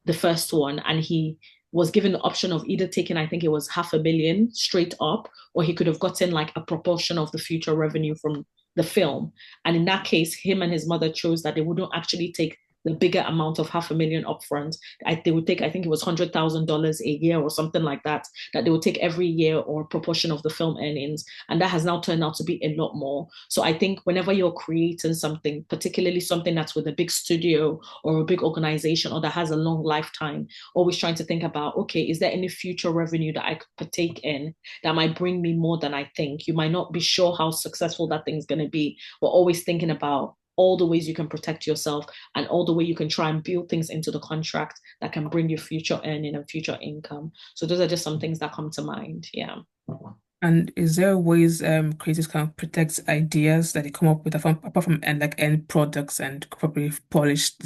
Speaker 2: the first one, and he was given the option of either taking, I think it was 500,000 straight up, or he could have gotten like a proportion of the future revenue from the film. And in that case, him and his mother chose that they wouldn't actually take the bigger amount of 500,000 upfront. They would take, I think it was $100,000 a year or something like that, that they would take every year or a proportion of the film earnings. And that has now turned out to be a lot more. So I think whenever you're creating something, particularly something that's with a big studio or a big organization or that has a long lifetime, always trying to think about, okay, is there any future revenue that I could partake in that might bring me more than I think? You might not be sure how successful that thing's going to be, but always thinking about all the ways you can protect yourself and all the way you can try and build things into the contract that can bring you future earning and future income. So those are just some things that come to mind. Yeah.
Speaker 1: And is there ways creators can protect ideas that they come up with apart from end like end products and probably polished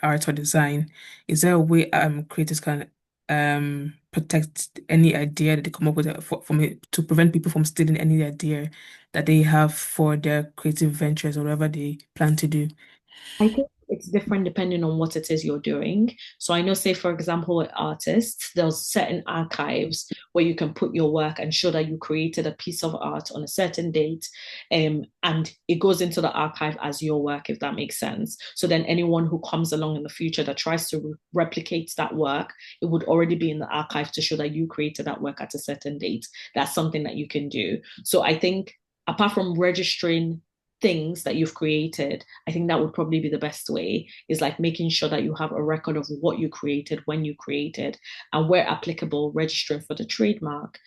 Speaker 1: art or design? Is there a way creators can protect any idea that they come up with from it to prevent people from stealing any idea that they have for their creative ventures or whatever they plan to do?
Speaker 2: I think it's different depending on what it is you're doing. So I know, say, for example, with artists, there's certain archives where you can put your work and show that you created a piece of art on a certain date. And it goes into the archive as your work, if that makes sense. So then anyone who comes along in the future that tries to replicate that work, it would already be in the archive to show that you created that work at a certain date. That's something that you can do. So I think apart from registering things that you've created, I think that would probably be the best way, is like making sure that you have a record of what you created, when you created, and where applicable, registering for the trademark.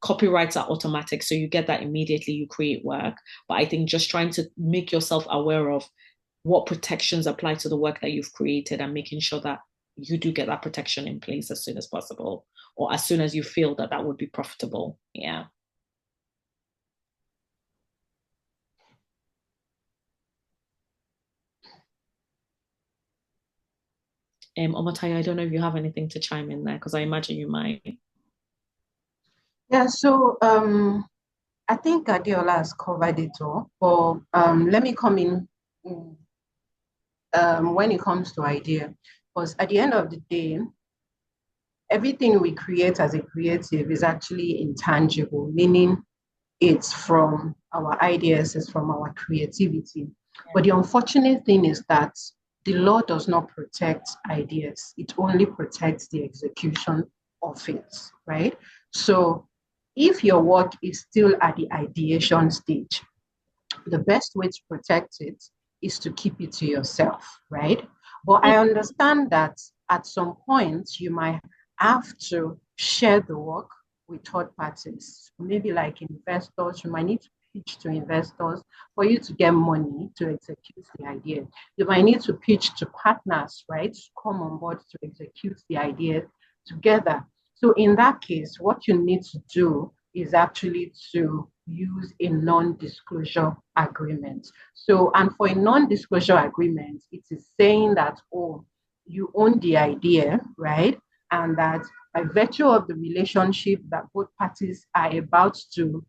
Speaker 2: Copyrights are automatic, so you get that immediately you create work. But I think just trying to make yourself aware of what protections apply to the work that you've created and making sure that you do get that protection in place as soon as possible, or as soon as you feel that that would be profitable. Yeah. Omotayo, I don't know if you have anything to chime in there because I imagine you might.
Speaker 3: Yeah, so I think Adiola has covered it all, but let me come in when it comes to idea, because at the end of the day, everything we create as a creative is actually intangible, meaning it's from our ideas, it's from our creativity. But the unfortunate thing is that the law does not protect ideas, it only protects the execution of it, right? So if your work is still at the ideation stage, the best way to protect it is to keep it to yourself, right? But I understand that at some point you might have to share the work with third parties, maybe like investors. You might need to pitch to investors for you to get money to execute the idea. You might need to pitch to partners, right, to come on board to execute the idea together. So in that case, what you need to do is actually to use a non-disclosure agreement. So, and for a non-disclosure agreement, it is saying that, oh, you own the idea, right? And that by virtue of the relationship that both parties are about to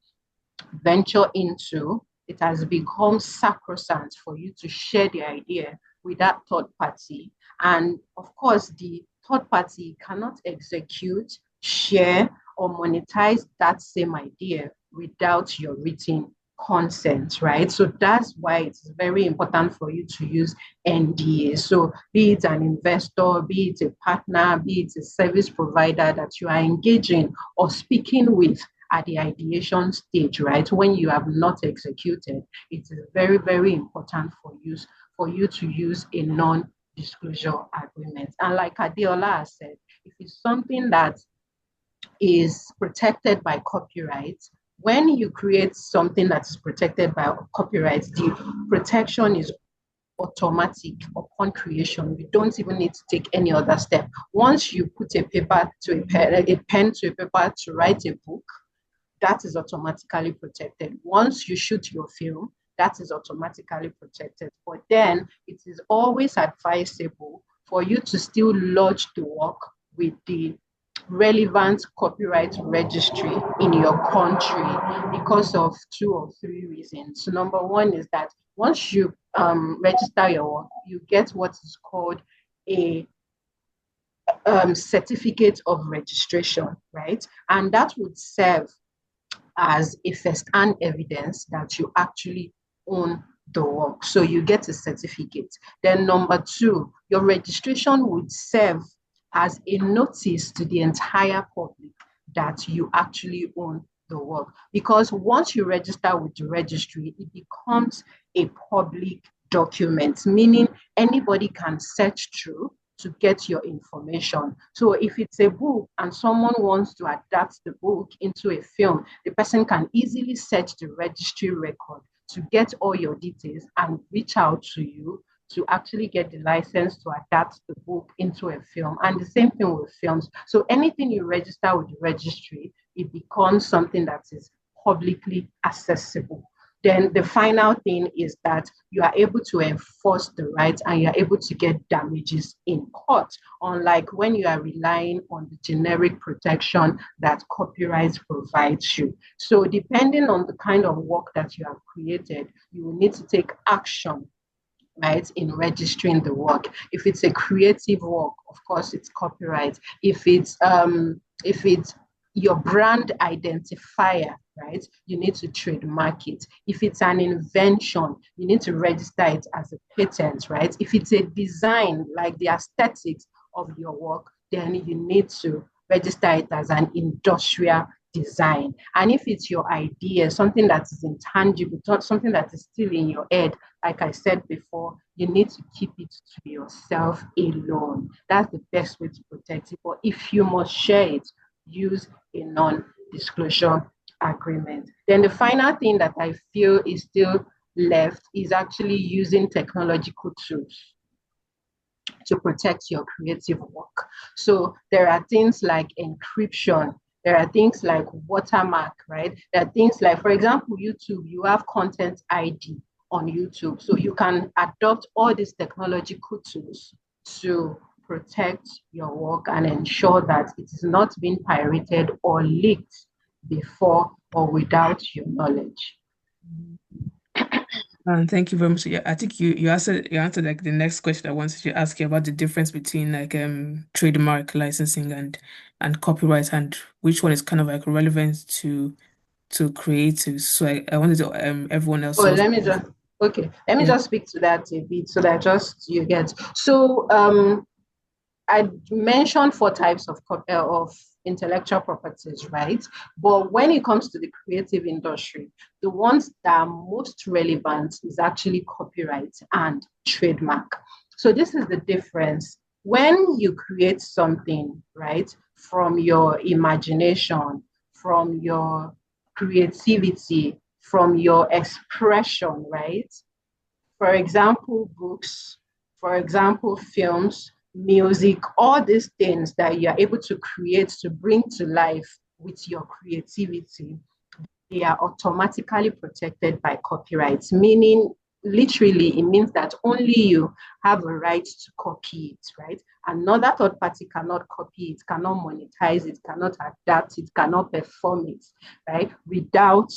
Speaker 3: venture into, it has become sacrosanct for you to share the idea with that third party. And of course, the third party cannot execute, share, or monetize that same idea without your written consent, right? So that's why it's very important for you to use NDA. So be it an investor, be it a partner, be it a service provider that you are engaging or speaking with at the ideation stage, right? When you have not executed, it is very, very important for you to use a non-disclosure agreement. And like Adeola has said, if it's something that is protected by copyright, when you create something that is protected by copyright, the protection is automatic upon creation. You don't even need to take any other step. Once you put a pen to a paper to write a book, that is automatically protected. Once you shoot your film, that is automatically protected. But then it is always advisable for you to still lodge the work with the relevant copyright registry in your country because of two or three reasons. So number one is that once you register your work, you get what is called a certificate of registration, right? And that would serve as a first-hand evidence that you actually own the work. So you get a certificate. Then number two, your registration would serve as a notice to the entire public that you actually own the work. Because once you register with the registry, it becomes a public document, meaning anybody can search through to get your information. So if it's a book and someone wants to adapt the book into a film, the person can easily search the registry record to get all your details and reach out to you to actually get the license to adapt the book into a film. And the same thing with films. So anything you register with the registry, it becomes something that is publicly accessible. Then the final thing is that you are able to enforce the rights and you are able to get damages in court, unlike when you are relying on the generic protection that copyright provides you. So depending on the kind of work that you have created, you will need to take action, right, in registering the work. If it's a creative work, of course, it's copyright. If it's your brand identifier, right, you need to trademark it. If it's an invention, you need to register it as a patent, right? If it's a design, like the aesthetics of your work, then you need to register it as an industrial design. And if it's your idea, something that is intangible, something that is still in your head, like I said before, you need to keep it to yourself alone. That's the best way to protect it. But if you must share it, use a non-disclosure agreement. Then the final thing that I feel is still left is actually using technological tools to protect your creative work. So there are things like encryption, there are things like watermark, right? There are things like, for example, YouTube, you have content ID on YouTube. So you can adopt all these technological tools to protect your work and ensure that it is not being pirated or leaked before or without your knowledge.
Speaker 1: Thank you very much. Yeah, I think you answered like the next question I wanted to ask you about the difference between like trademark licensing and copyright, and which one is kind of like relevant to creatives. So I wanted to everyone else
Speaker 3: Oh,
Speaker 1: to also.
Speaker 3: let me
Speaker 1: Yeah.
Speaker 3: just speak to that a bit so that just you get. So I mentioned four types of intellectual properties, right? But when it comes to the creative industry, the ones that are most relevant is actually copyright and trademark. So this is the difference. When you create something, right, from your imagination, from your creativity, from your expression, right? For example, books, for example, films, music, all these things that you're able to create to bring to life with your creativity, they are automatically protected by copyright, meaning literally it means that only you have a right to copy it, right? Another third party cannot copy it, cannot monetize it, cannot adapt it, cannot perform it, right? Without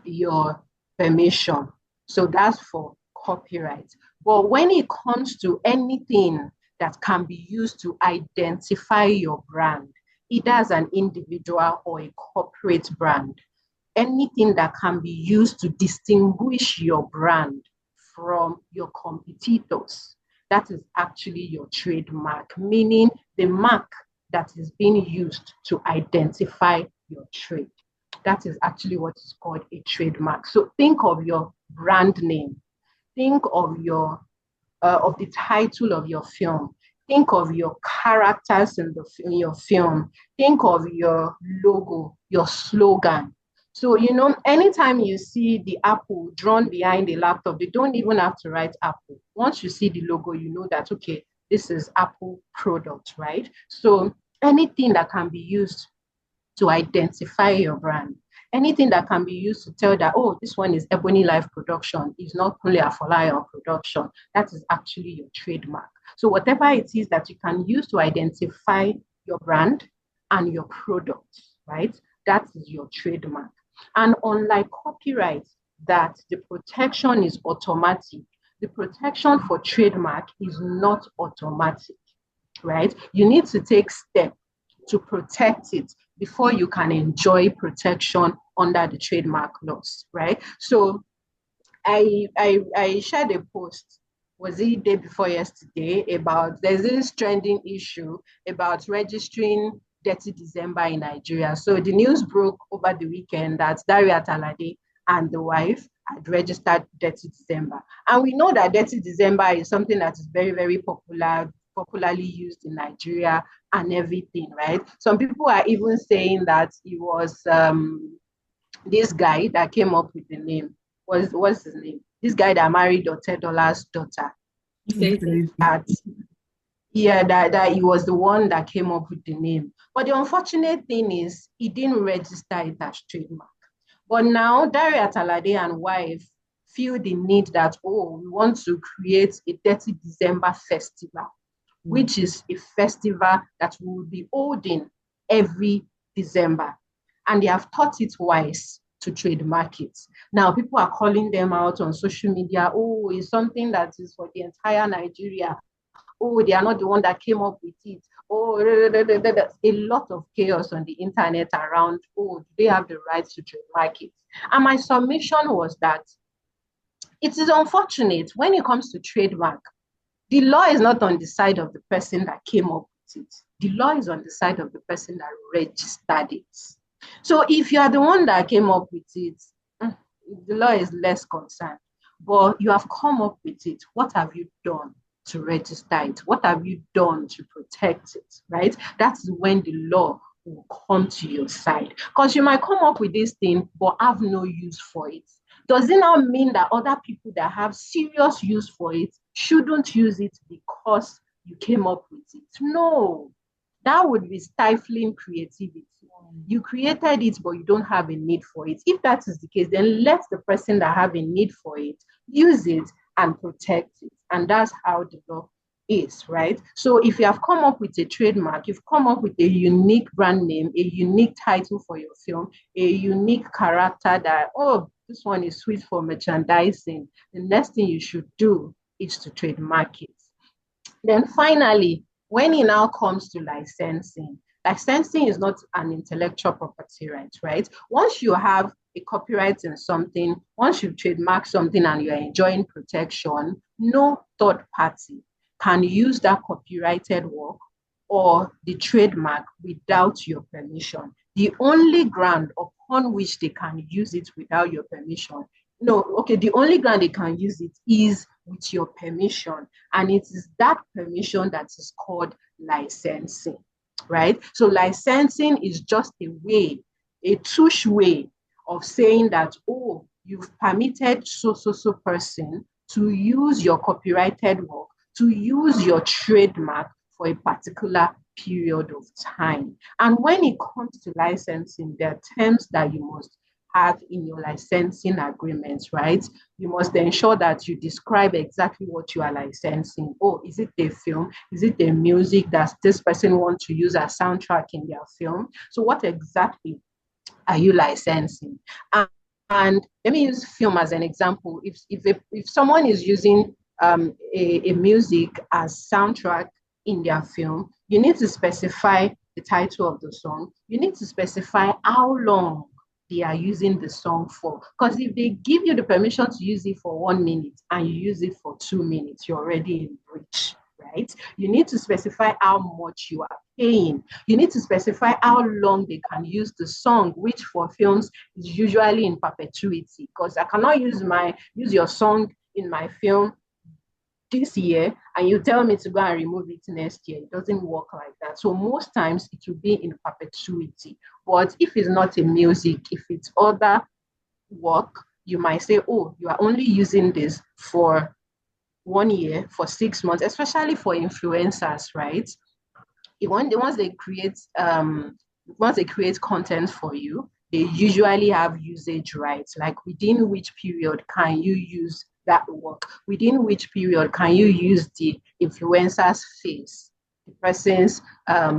Speaker 3: your permission. So that's for copyright. But when it comes to anything that can be used to identify your brand, either as an individual or a corporate brand, anything that can be used to distinguish your brand from your competitors, that is actually your trademark, meaning the mark that is being used to identify your trade. That is actually what is called a trademark. So think of your brand name, think of the title of your film, think of your characters in your film, think of your logo, your slogan. So, anytime you see the apple drawn behind a laptop, they don't even have to write Apple. Once you see the logo, you know that, okay, this is Apple product, right? So anything that can be used to identify your brand. Anything that can be used to tell that, oh, this one is Ebony Life Production, is not only a Folayon production. That is actually your trademark. So whatever it is that you can use to identify your brand and your product, right? That is your trademark. And unlike copyright, that the protection is automatic, the protection for trademark is not automatic, right? You need to take steps to protect it before you can enjoy protection under the trademark laws, right? So I shared a post, was it day before yesterday, about there's this trending issue about registering Dirty December in Nigeria. So the news broke over the weekend that Daria Talade and the wife had registered Dirty December. And we know that Dirty December is something that is very, very popularly used in Nigeria and everything, right? Some people are even saying that it was this guy that came up with the name. What's his name? This guy that married Dola's daughter. That yeah, that he was the one that came up with the name. But the unfortunate thing is he didn't register it as trademark. But now Daria Talade and wife feel the need that, oh, we want to create a Dirty December festival, which is a festival that we will be holding every December. And they have thought it wise to trademark it. Now, people are calling them out on social media. Oh, it's something that is for the entire Nigeria. Oh, they are not the one that came up with it. Oh, a lot of chaos on the internet around, oh, do they have the rights to trademark it? And my submission was that it is unfortunate when it comes to trademark, the law is not on the side of the person that came up with it. The law is on the side of the person that registered it. So if you are the one that came up with it, the law is less concerned. But you have come up with it. What have you done to register it? What have you done to protect it, right? That's when the law will come to your side. Because you might come up with this thing, but have no use for it. Does it now mean that other people that have serious use for it shouldn't use it because you came up with it? No, that would be stifling creativity. You created it, but you don't have a need for it. If that is the case, then let the person that have a need for it use it and protect it. And that's how the law is, right? So if you have come up with a trademark, you've come up with a unique brand name, a unique title for your film, a unique character that, oh, this one is sweet for merchandising, the next thing you should do is to trademark it. Then finally, when it now comes to licensing, licensing is not an intellectual property right, right? Once you have a copyright in something, once you trademark something and you're enjoying protection, no third party can use that copyrighted work or the trademark without your permission. The only ground upon which they can use it without your permission, no, okay, the only ground they can use it is with your permission. And it is that permission that is called licensing, right? So licensing is just a way, a touch way of saying that, oh, you've permitted so person to use your copyrighted work, to use your trademark for a particular period of time. And when it comes to licensing, there are terms that you must have in your licensing agreements, right? You must ensure that you describe exactly what you are licensing. Oh, is it a film? Is it a music that this person wants to use as soundtrack in their film? So what exactly are you licensing? And let me use film as an example. If someone is using a music as soundtrack in their film, you need to specify the title of the song. You need to specify how long they are using the song for. Because if they give you the permission to use it for 1 minute and you use it for 2 minutes, you're already in breach, right? You need to specify how much you are paying. You need to specify how long they can use the song, which for films is usually in perpetuity. Because I cannot use your song in my film this year and you tell me to go and remove it next year. It doesn't work like that. So most times it will be in perpetuity. But if it's not a music, if it's other work, you might say, oh, you are only using this for 1 year, for 6 months, especially for influencers, right? Once they create content for you, they usually have usage rights, like within which period can you use that work? Within which period can you use the influencer's face, the person's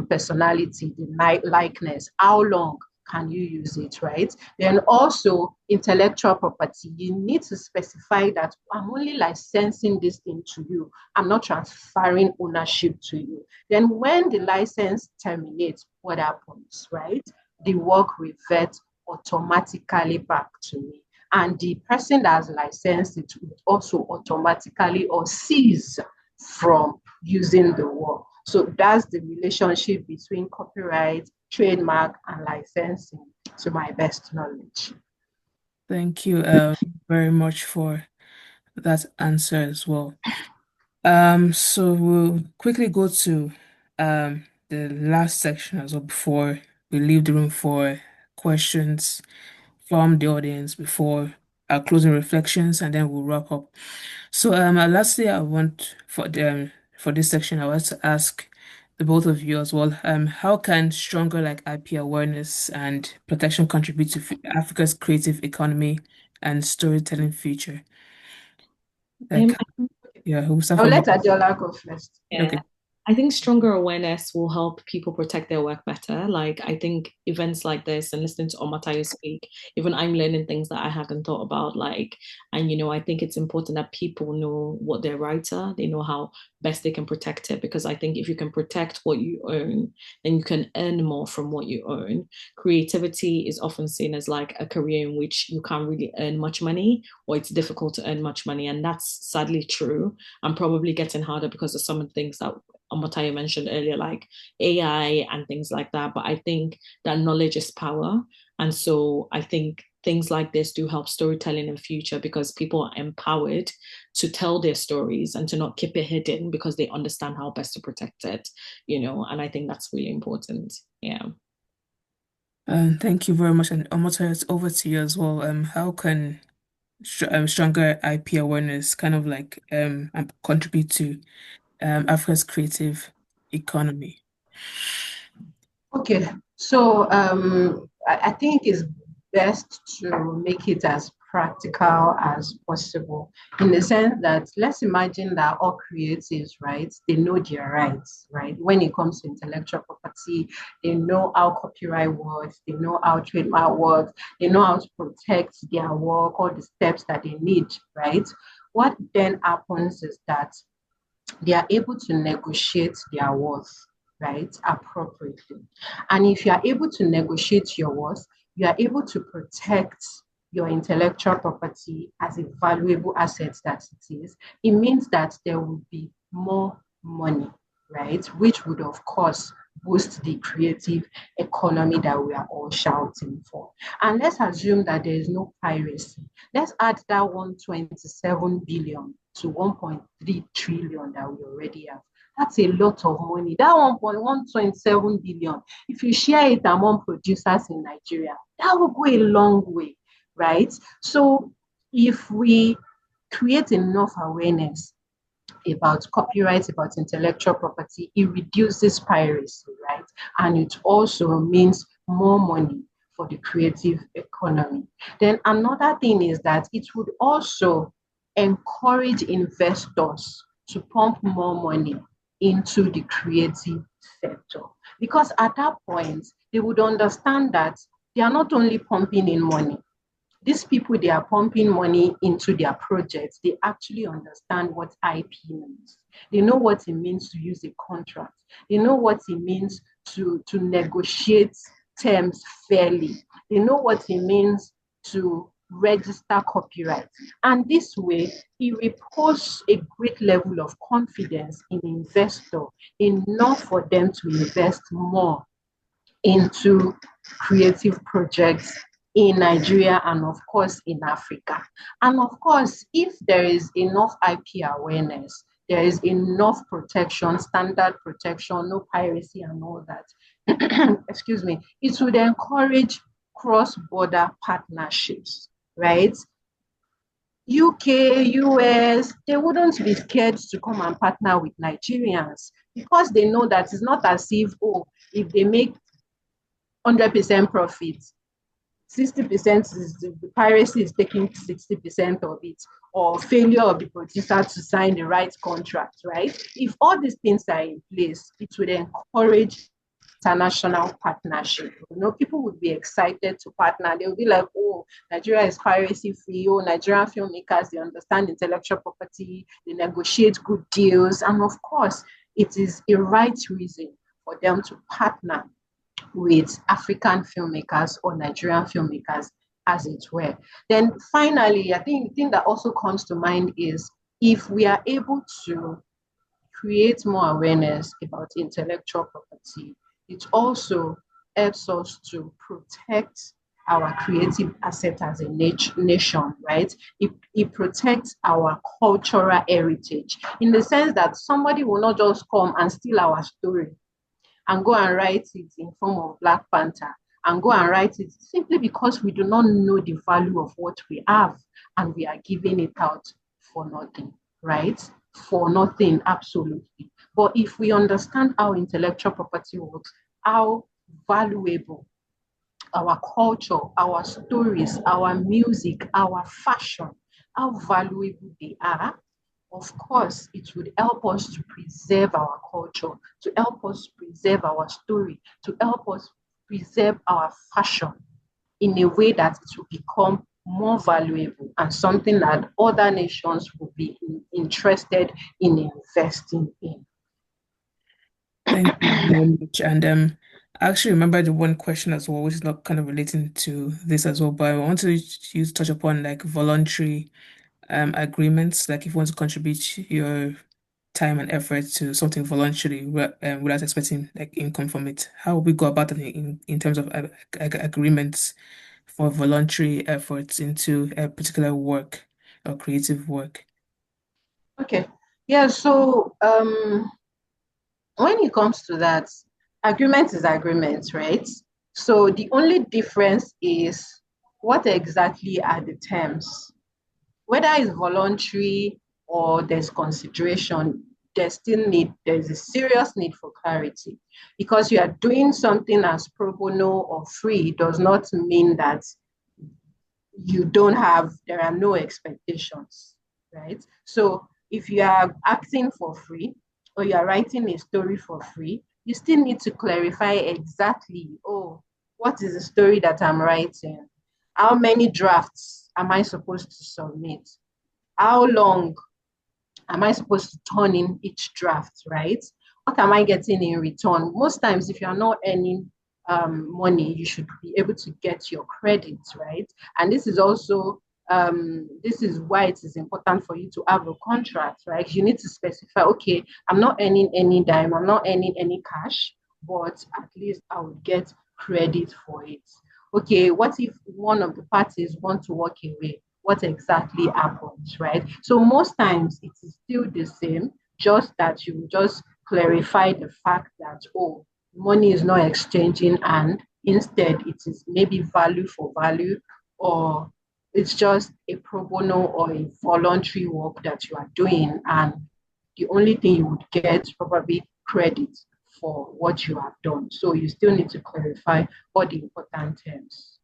Speaker 3: personality, the likeness? How long can you use it, right? Then also intellectual property, you need to specify that I'm only licensing this thing to you. I'm not transferring ownership to you. Then when the license terminates, what happens, right? The work reverts automatically back to me. And the person that has licensed it will also automatically or cease from using the work. So that's the relationship between copyright, trademark, and licensing, to my best knowledge.
Speaker 1: Thank you very much for that answer as well. So we'll quickly go to the last section as well before we leave the room for questions from the audience before our closing reflections, and then we'll wrap up. So lastly, I want for this section, I want to ask the both of you as well. How can stronger like IP awareness and protection contribute to Africa's creative economy and storytelling future?
Speaker 2: Um,
Speaker 1: Like, yeah, who'll start
Speaker 3: I'll
Speaker 1: from
Speaker 3: let Adiola go first.
Speaker 2: Yeah,
Speaker 1: okay.
Speaker 2: I think stronger awareness will help people protect their work better. Like, I think events like this and listening to Omatayo speak, even I'm learning things that I hadn't thought about. Like, and I think it's important that people know what their rights are, they know how best they can protect it. Because I think if you can protect what you own, then you can earn more from what you own. Creativity is often seen as like a career in which you can't really earn much money, or it's difficult to earn much money. And that's sadly true, and probably getting harder because of some of the things that Omotayo mentioned earlier, like AI and things like that. But I think that knowledge is power. And so I think things like this do help storytelling in future, because people are empowered to tell their stories and to not keep it hidden because they understand how best to protect it, and I think that's really important. Yeah.
Speaker 1: Thank you very much. And Omotayo, it's over to you as well. How can stronger IP awareness kind of like contribute to Africa's creative economy?
Speaker 3: Okay, so I think it's best to make it as practical as possible in the sense that let's imagine that all creatives, right, they know their rights, right? When it comes to intellectual property, they know how copyright works, they know how trademark works, they know how to protect their work, all the steps that they need, right? What then happens is that they are able to negotiate their worth, right, appropriately. And if you are able to negotiate your worth, you are able to protect your intellectual property as a valuable asset that it is. It means that there will be more money, right, which would, of course, boost the creative economy that we are all shouting for. And let's assume that there is no piracy. Let's add that 127 billion to 1.3 trillion that we already have. That's a lot of money. That 1.127 billion, if you share it among producers in Nigeria, that will go a long way, right? So if we create enough awareness about copyright, about intellectual property, it reduces piracy, right? And it also means more money for the creative economy. Then another thing is that it would also encourage investors to pump more money into the creative sector. Because at that point, they would understand that they are not only pumping in money, these people, they are pumping money into their projects. They actually understand what IP means. They know what it means to use a contract. They know what it means to negotiate terms fairly. They know what it means to register copyright. And this way, it reposes a great level of confidence in investor, enough for them to invest more into creative projects in Nigeria and, of course, in Africa. And of course, if there is enough IP awareness, there is enough protection, standard protection, no piracy and all that, excuse me, it would encourage cross-border partnerships, right? UK, US, they wouldn't be scared to come and partner with Nigerians because they know that it's not as if, oh, if they make 100% profit, 60% is the piracy is taking 60% of it, or failure of the producer to sign the right contract, right? If all these things are in place, it would encourage international partnership. People would be excited to partner. They would be like, oh, Nigeria is piracy free. Oh, Nigerian filmmakers, they understand intellectual property, they negotiate good deals. And of course, it is a right reason for them to partner with African filmmakers or Nigerian filmmakers, as it were. Then finally, I think the thing that also comes to mind is if we are able to create more awareness about intellectual property, it also helps us to protect our creative asset as a nation, right? It protects our cultural heritage in the sense that somebody will not just come and steal our story and go and write it in form of Black Panther and go and write it simply because we do not know the value of what we have and we are giving it out for nothing, right? For nothing, absolutely. But if we understand how intellectual property works, how valuable our culture, our stories, our music, our fashion, how valuable they are, of course, it would help us to preserve our culture, to help us preserve our story, to help us preserve our fashion in a way that it will become more valuable and something that other nations will be interested in investing in.
Speaker 1: Thank you very much. And I actually remember the one question as well, which is not kind of relating to this as well, but I want to use touch upon like voluntary agreements, like if you want to contribute your time and effort to something voluntarily without expecting like income from it. How would we go about it in terms of agreements for voluntary efforts into a particular work or creative work?
Speaker 3: Okay. Yeah, so when it comes to that, agreement is agreement, right? So the only difference is what exactly are the terms. Whether it's voluntary or there's consideration, there's a serious need for clarity. Because you are doing something as pro bono or free does not mean that there are no expectations, right? So if you are acting for free or you are writing a story for free, you still need to clarify exactly, oh, what is the story that I'm writing? How many drafts am I supposed to submit? How long am I supposed to turn in each draft, right? What am I getting in return? Most times, if you're not earning money, you should be able to get your credits, right? And this is why it is important for you to have a contract, right? You need to specify, okay, I'm not earning any dime, I'm not earning any cash, but at least I will get credit for it. Okay, what if one of the parties want to walk away? What exactly happens, right? So most times it is still the same, just that you just clarify the fact that, oh, money is not exchanging and instead it is maybe value for value, or it's just a pro bono or a voluntary work that you are doing, and the only thing you would get probably credit for what you have done. So you still need to clarify all the important terms.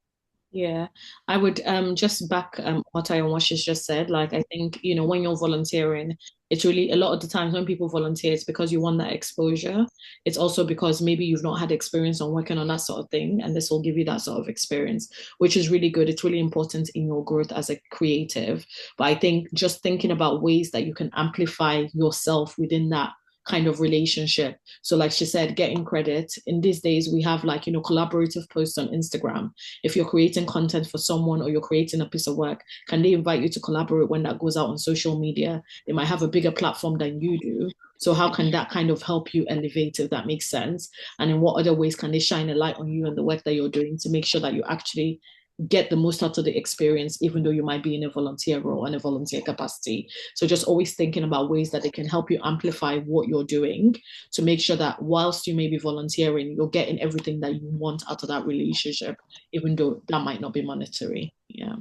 Speaker 2: Yeah, I would just back what I what she's just said. Like I think, when you're volunteering, it's really a lot of the times when people volunteer, it's because you want that exposure. It's also because maybe you've not had experience on working on that sort of thing, and this will give you that sort of experience, which is really good. It's really important in your growth as a creative. But I think just thinking about ways that you can amplify yourself within that kind of relationship. So like she said, getting credit. In these days, we have like, collaborative posts on Instagram. If you're creating content for someone or you're creating a piece of work, can they invite you to collaborate when that goes out on social media? They might have a bigger platform than you do. So how can that kind of help you elevate, if that makes sense? And in what other ways can they shine a light on you and the work that you're doing to make sure that you actually get the most out of the experience, even though you might be in a volunteer role and a volunteer capacity. So just always thinking about ways that they can help you amplify what you're doing to make sure that whilst you may be volunteering, you're getting everything that you want out of that relationship, even though that might not be monetary. Yeah.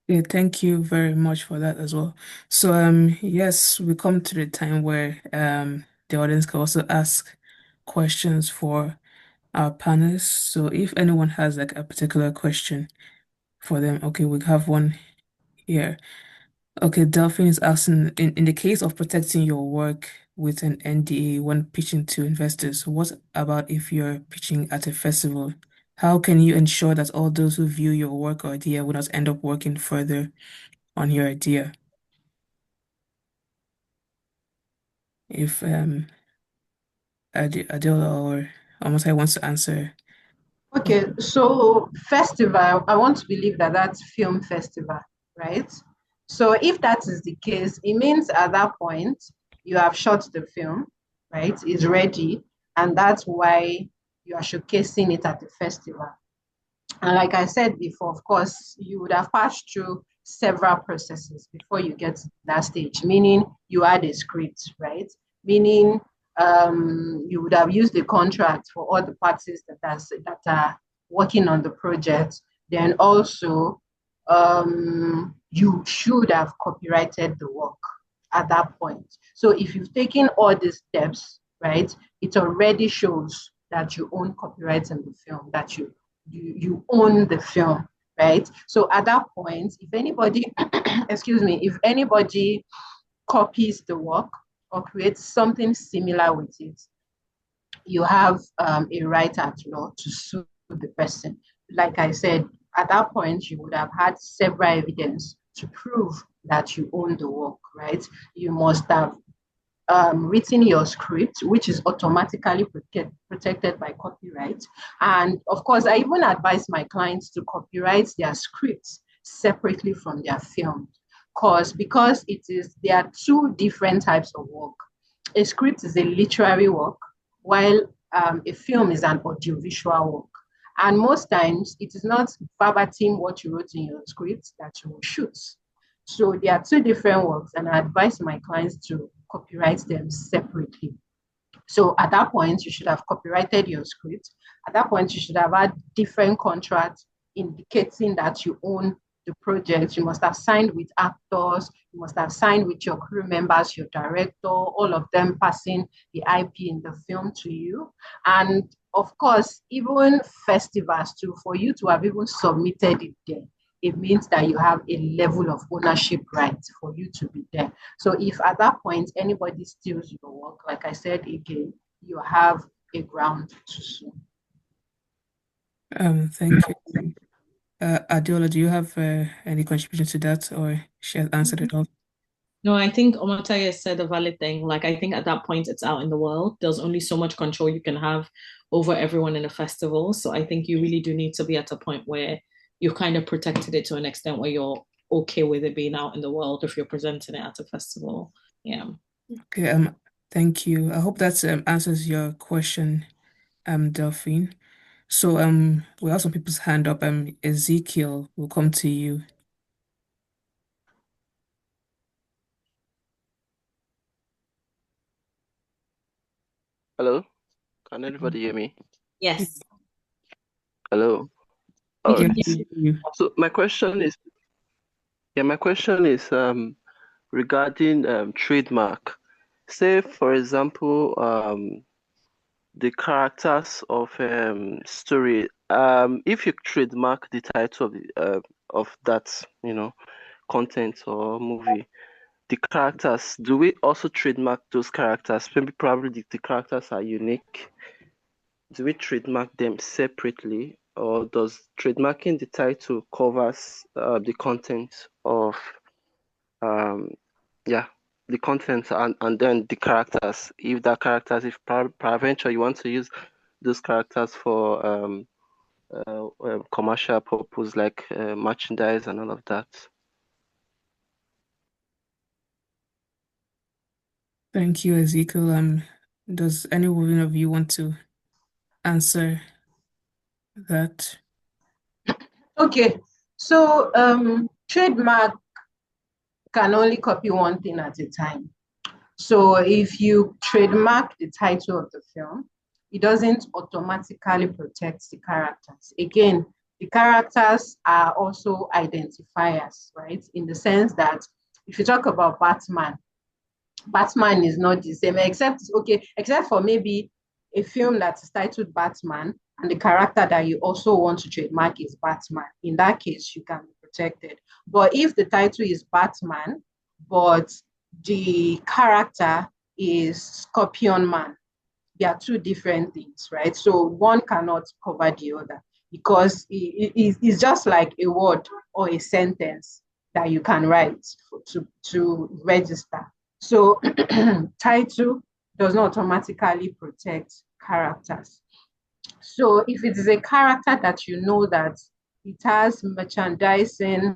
Speaker 1: Yeah, thank you very much for that as well. So, yes, we come to the time where the audience can also ask questions for our panelists. So, if anyone has like a particular question for them, okay, we have one here. Okay, Delphine is asking, in the case of protecting your work with an NDA when pitching to investors, what about if you're pitching at a festival? How can you ensure that all those who view your work or idea will not end up working further on your idea? If Adela or Omotai wants to answer.
Speaker 3: Okay, so festival, I want to believe that that's film festival, right? So if that is the case, it means at that point you have shot the film, right? It's ready, and that's why you are showcasing it at the festival. And like I said before, of course, you would have passed through several processes before you get to that stage, meaning you had a script, right? Meaning you would have used the contract for all the parties that are working on the project. Then also, you should have copyrighted the work. at that point. So if you've taken all these steps, right, it already shows that you own copyright in the film, that you own the film, right? So at that point, if anybody, excuse me, if anybody copies the work or creates something similar with it, you have a right at law to sue the person. Like I said, at that point, you would have had several evidence to prove that you own the work, right? You must have written your script, which is automatically protected by copyright. And of course, I even advise my clients to copyright their scripts separately from their film. Because there are two different types of work. A script is a literary work, while a film is an audiovisual work. And most times, it is not verbatim what you wrote in your script that you will shoot. So there are two different works, and I advise my clients to copyright them separately. So at that point, you should have copyrighted your script. At that point, you should have had different contracts indicating that you own the project. You must have signed with actors, you must have signed with your crew members, your director, all of them passing the IP in the film to you. And of course, even festivals too, for you to have even submitted it there, it means that you have a level of ownership right for you to be there. So if at that point anybody steals your work, like I said again, you have a ground to sue.
Speaker 1: Thank you. Adiola, do you have any contribution to that, or she has answered it all?
Speaker 2: No, I think Omotaye said a valid thing. Like, I think at that point it's out in the world. There's only so much control you can have over everyone in a festival. So I think you really do need to be at a point where you've kind of protected it to an extent where you're okay with it being out in the world if you're presenting it at a festival. Yeah.
Speaker 1: Okay, thank you. I hope that answers your question, Delphine. So we have some people's hand up. Ezekiel will come to you.
Speaker 4: Hello, can anybody hear me?
Speaker 2: Yes.
Speaker 4: Hello.
Speaker 2: We
Speaker 4: All
Speaker 2: can
Speaker 4: right.
Speaker 2: hear
Speaker 1: Yes,
Speaker 2: you.
Speaker 1: you.
Speaker 4: So my question is regarding trademark. Say for example the characters of story. If you trademark the title of that content or movie, the characters, do we also trademark those characters? Maybe probably the characters are unique. Do we trademark them separately, or does trademarking the title covers the content of um yeah the content and then the characters? If that characters, if peradventure you want to use those characters for commercial purpose like merchandise and all of that.
Speaker 1: Thank you, Ezekiel. Does any one of you want to answer that?
Speaker 3: Okay, so trademark can only copy one thing at a time. So if you trademark the title of the film, it doesn't automatically protect the characters. Again, the characters are also identifiers, right? In the sense that if you talk about Batman, Batman is not the same, except for maybe a film that is titled Batman and the character that you also want to trademark is Batman. In that case, you can be protected. But if the title is Batman, but the character is Scorpion Man, they are two different things, right? So one cannot cover the other because it's just like a word or a sentence that you can write to register. So title does not automatically protect characters. So if it is a character that you know that it has merchandising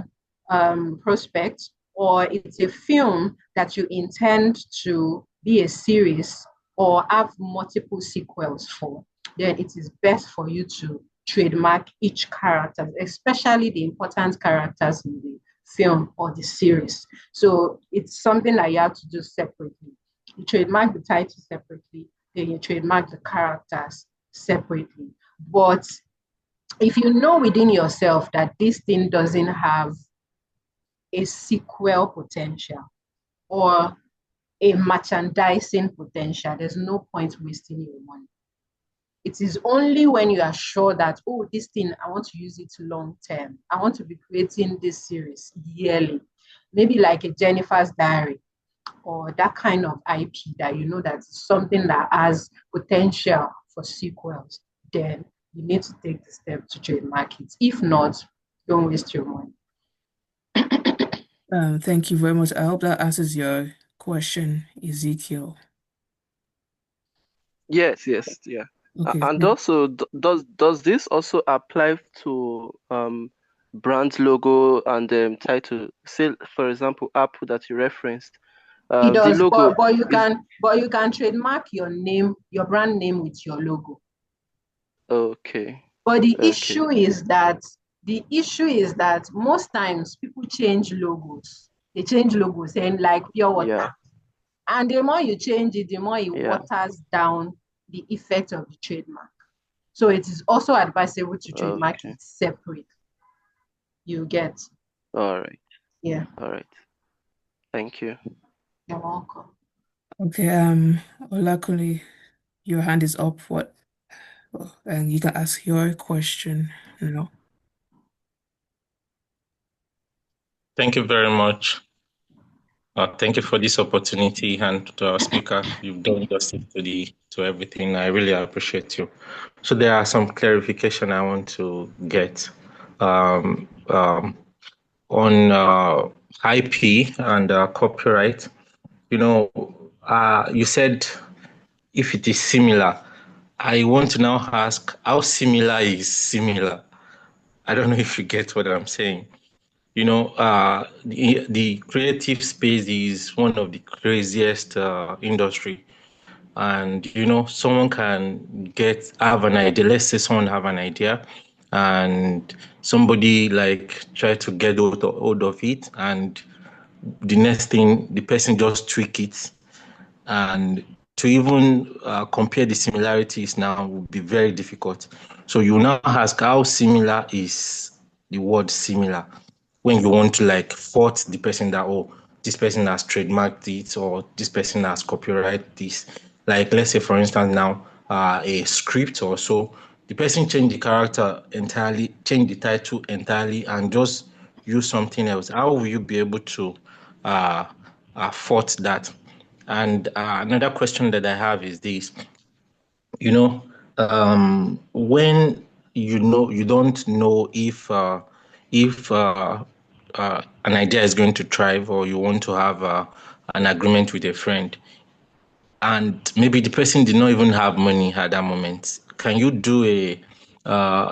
Speaker 3: prospects, or it's a film that you intend to be a series or have multiple sequels for, then it is best for you to trademark each character, especially the important characters in the film or the series. So it's something that you have to do separately. You trademark the title separately, then you trademark the characters separately. But if you know within yourself that this thing doesn't have a sequel potential, or a merchandising potential, there's no point wasting your money. It is only when you are sure that, oh, this thing, I want to use it long term. I want to be creating this series yearly, maybe like a Jennifer's Diary or that kind of IP that you know that's something that has potential for sequels, then you need to take the step to trademark it. If not, don't waste your money.
Speaker 1: Thank you very much. I hope that answers your question, Ezekiel.
Speaker 4: Yes, yes, yeah.
Speaker 1: Okay.
Speaker 4: And also, does this also apply to brand logo and title? Say, for example, Apple that you referenced.
Speaker 3: It
Speaker 4: The
Speaker 3: does,
Speaker 4: logo is
Speaker 3: but you can trademark your name, your brand name with your logo.
Speaker 4: okay.
Speaker 3: But
Speaker 4: Okay.
Speaker 3: the issue is that most times people change logos. They change logos and like pure water.
Speaker 4: Yeah.
Speaker 3: And the more you change it, the more it
Speaker 4: Yeah.
Speaker 3: waters down the effect of the trademark. So it is also advisable to trademark
Speaker 4: Okay.
Speaker 3: it separate. You get,
Speaker 4: All right.
Speaker 3: yeah,
Speaker 4: All right. Thank you.
Speaker 3: you're welcome.
Speaker 1: Okay. Olakuni, your hand is up. What? And you can ask your question now.
Speaker 5: Thank you very much. Thank you for this opportunity, and to our speaker, you've done justice to everything. I really appreciate you. So there are some clarification I want to get um, um, on IP and copyright. You said if it is similar. I want to now ask how similar is similar. I don't know if you get what I'm saying. The creative space is one of the craziest industry, and someone can have an idea. Let's say someone have an idea, and somebody like try to get hold of it, and the next thing the person just tweak it, and to even compare the similarities now would be very difficult. So you now ask how similar is the word similar when you want to like fault the person that, oh, this person has trademarked it or this person has copyright this. Like let's say for instance now a script or so, the person changed the character entirely, changed the title entirely, and just use something else. How will you be able to uh, fault that? And another question that I have is this, you know, when you don't know if an idea is going to thrive, or you want to have an agreement with a friend, and maybe the person did not even have money at that moment. Can you do a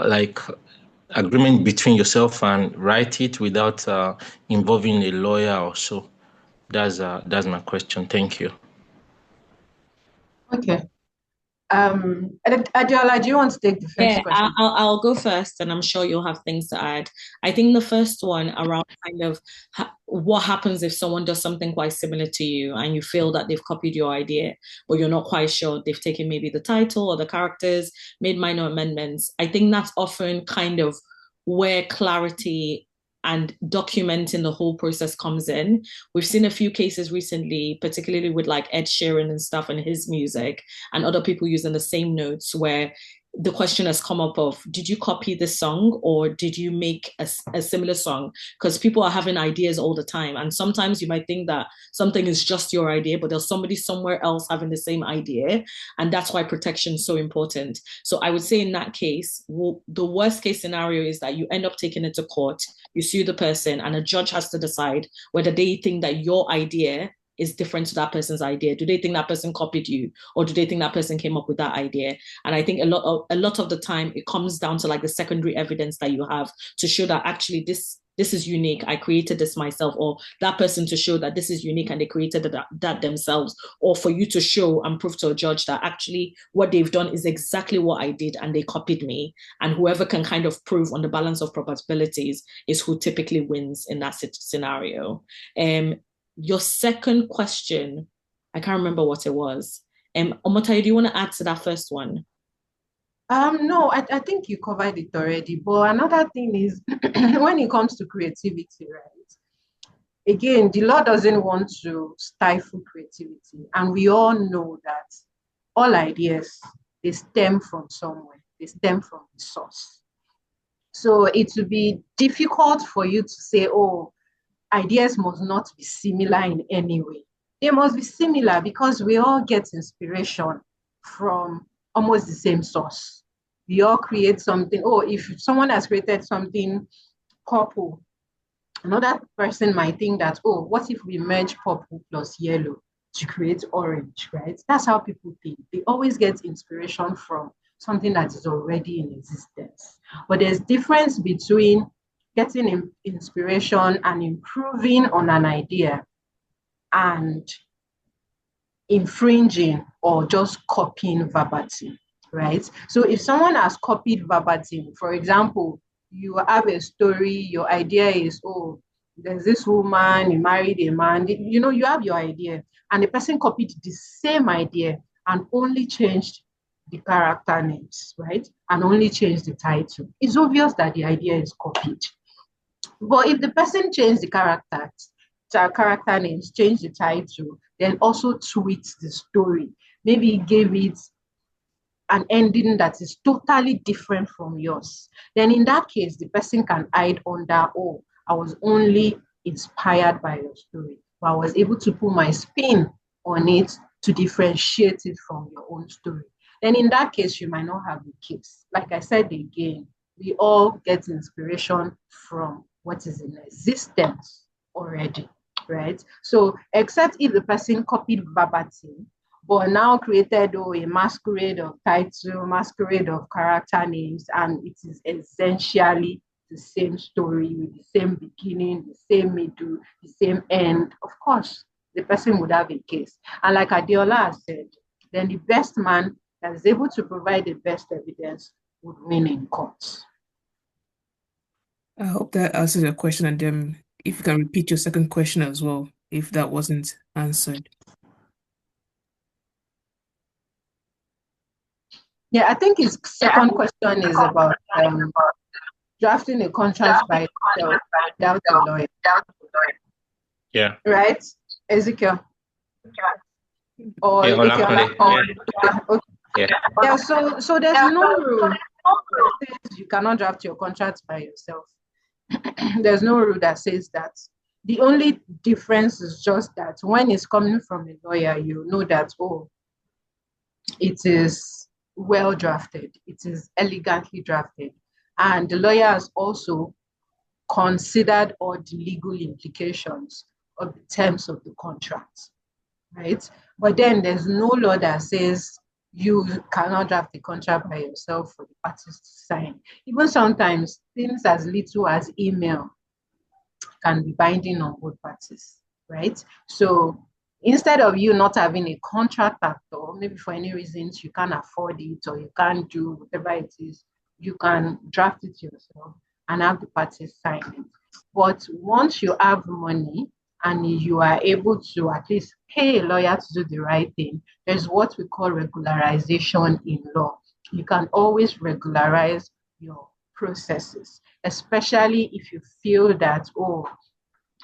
Speaker 5: like agreement between yourself and write it without involving a lawyer or so? That's my question. Thank you.
Speaker 3: Okay. Adiola, do you want to take the first
Speaker 2: Yeah,
Speaker 3: question?
Speaker 2: I'll go first, and I'm sure you'll have things to add. I think the first one around kind of what happens if someone does something quite similar to you and you feel that they've copied your idea, but you're not quite sure they've taken maybe the title or the characters, made minor amendments. I think that's often kind of where clarity and documenting the whole process comes in. We've seen a few cases recently, particularly with like Ed Sheeran and stuff and his music, and other people using the same notes, where the question has come up of, did you copy this song or did you make a similar song? Because people are having ideas all the time, and sometimes you might think that something is just your idea, but there's somebody somewhere else having the same idea, and that's why protection is so important. So I would say in that case, the worst case scenario is that you end up taking it to court, you sue the person, and a judge has to decide whether they think that your idea is different to that person's idea. Do they think that person copied you, or do they think that person came up with that idea? And I think a lot of the time it comes down to like the secondary evidence that you have to show that actually this is unique. I created this myself, or that person to show that this is unique and they created that themselves, or for you to show and prove to a judge that actually what they've done is exactly what I did and they copied me. And whoever can kind of prove on the balance of probabilities is who typically wins in that scenario. Your second question, I can't remember what it was. Omotayo, do you want to add to that first one?
Speaker 3: No, I think you covered it already. But another thing is when it comes to creativity, right? again, the law doesn't want to stifle creativity. And we all know that all ideas, they stem from somewhere, they stem from the source. So it would be difficult for you to say, oh, ideas must not be similar in any way. They must be similar because we all get inspiration from almost the same source. We all create something. Oh, if someone has created something purple, another person might think that, oh, what if we merge purple plus yellow to create orange, right? That's how people think. They always get inspiration from something that is already in existence. But there's difference between getting inspiration and improving on an idea and infringing or just copying verbatim, right? So if someone has copied verbatim, for example, you have a story, your idea is, oh, there's this woman, he married a man, you know, you have your idea, and the person copied the same idea and only changed the character names, right? And only changed the title. It's obvious that the idea is copied. But if the person changed the character names, changed the title, then also tweaks the story, maybe gave it an ending that is totally different from yours, then in that case, the person can hide under, oh, I was only inspired by your story, but I was able to put my spin on it to differentiate it from your own story. Then in that case, you might not have a case. Like I said again, we all get inspiration from what is in existence already, right? So, except if the person copied verbatim, but now created a masquerade of title, masquerade of character names, and it is essentially the same story with the same beginning, the same middle, the same end. Of course, the person would have a case. And like Adeola has said, then the best man that is able to provide the best evidence would win in court.
Speaker 1: I hope that answers your question, and then if you can repeat your second question as well, if that wasn't answered.
Speaker 3: Yeah, I think his second question is about drafting a contract by yourself without a lawyer.
Speaker 5: Yeah.
Speaker 3: Right, Ezekiel? Or
Speaker 5: Olakunle.
Speaker 3: Okay.
Speaker 5: Yeah.
Speaker 3: Yeah, so there's no rule that says you cannot draft your contract by yourself. There's no rule that says that. The only difference is just that when it's coming from a lawyer, you know that, oh, it is well drafted, it is elegantly drafted, and the lawyer has also considered all the legal implications of the terms of the contract, right? But then there's no law that says you cannot draft the contract by yourself for the parties to sign. Even sometimes things as little as email can be binding on both parties, right? So instead of you not having a contract at all, maybe for any reasons you can't afford it or you can't do whatever it is, you can draft it yourself and have the parties sign it. But once you have money and you are able to at least pay a lawyer to do the right thing, there's what we call regularization in law. You can always regularize your processes, especially if you feel that, oh,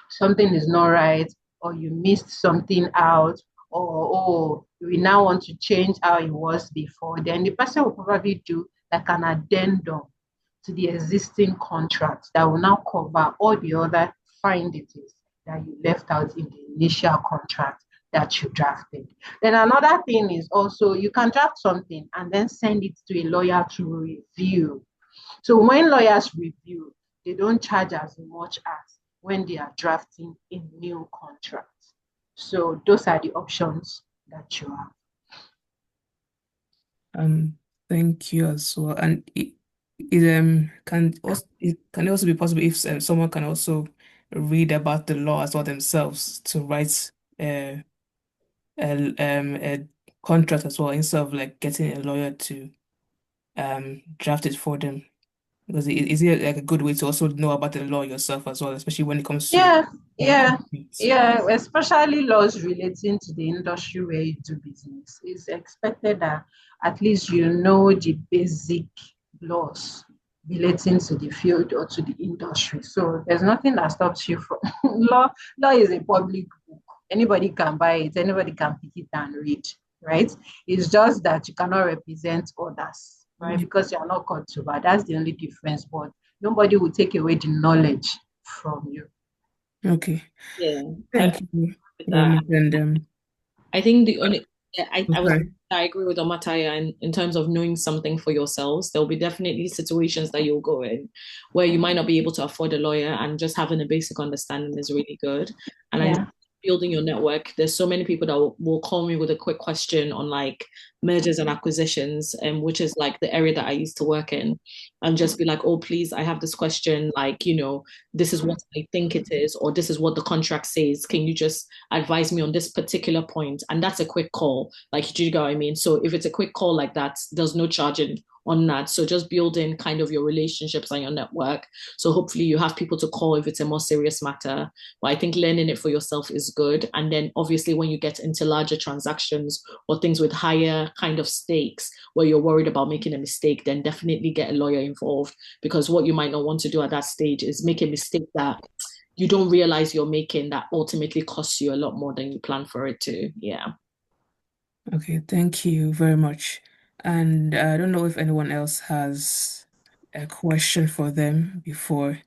Speaker 3: something is not right, or you missed something out, or, oh, we now want to change how it was before, then the person will probably do like an addendum to the existing contract that will now cover all the other findings that you left out in the initial contract that you drafted. Then another thing is also you can draft something and then send it to a lawyer to review. So when lawyers review, they don't charge as much as when they are drafting a new contract. So those are the options that you have.
Speaker 1: Thank you as well. And it can also be possible if someone can also read about the law as well themselves to write a contract as well instead of like getting a lawyer to draft it for them. Because is it like a good way to also know about the law yourself as well, especially when it comes to compete?
Speaker 3: Especially laws relating to the industry where you do business. It's expected that at least you know the basic laws relating to the field or to the industry. So there's nothing that stops you from law. Law is a public book. Anybody can buy it, anybody can pick it and read, right? It's just that you cannot represent others, right? Because you're not called to, but that's the only difference. But nobody will take away the knowledge from you.
Speaker 1: Okay.
Speaker 2: Yeah.
Speaker 1: Thank you very much. And
Speaker 2: I think the only
Speaker 1: okay.
Speaker 2: I agree with Omataya in terms of knowing something for yourselves. There'll be definitely situations that you'll go in where you might not be able to afford a lawyer, and just having a basic understanding is really good. And I
Speaker 3: Yeah.
Speaker 2: building your network, there's so many people that will call me with a quick question on like mergers and acquisitions, and which is like the area that I used to work in, and just be like, oh, please, I have this question, like, this is what I think it is, or this is what the contract says. Can you just advise me on this particular point? And that's a quick call. Like, do you get what I mean? So if it's a quick call like that, there's no charging on that. So just building kind of your relationships and your network. So hopefully you have people to call if it's a more serious matter. But I think learning it for yourself is good. And then obviously when you get into larger transactions or things with higher kind of stakes where you're worried about making a mistake, then definitely get a lawyer involved, because what you might not want to do at that stage is make a mistake that you don't realize you're making, that ultimately costs you a lot more than you plan for it to. Yeah.
Speaker 1: Okay, thank you very much. And I don't know if anyone else has a question for them before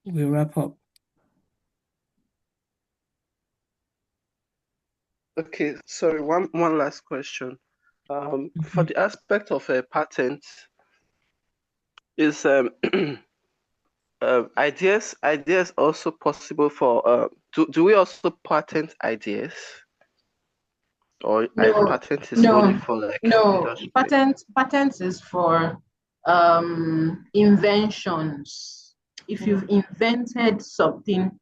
Speaker 1: we wrap up.
Speaker 4: Okay, sorry, one last question. For
Speaker 1: Mhm.
Speaker 4: the aspect of a patent, is ideas also possible for do we also patent ideas, or
Speaker 3: No,
Speaker 4: patent is only
Speaker 3: no,
Speaker 4: for like
Speaker 3: no.
Speaker 4: industry?
Speaker 3: Patents is for inventions. If you've invented something,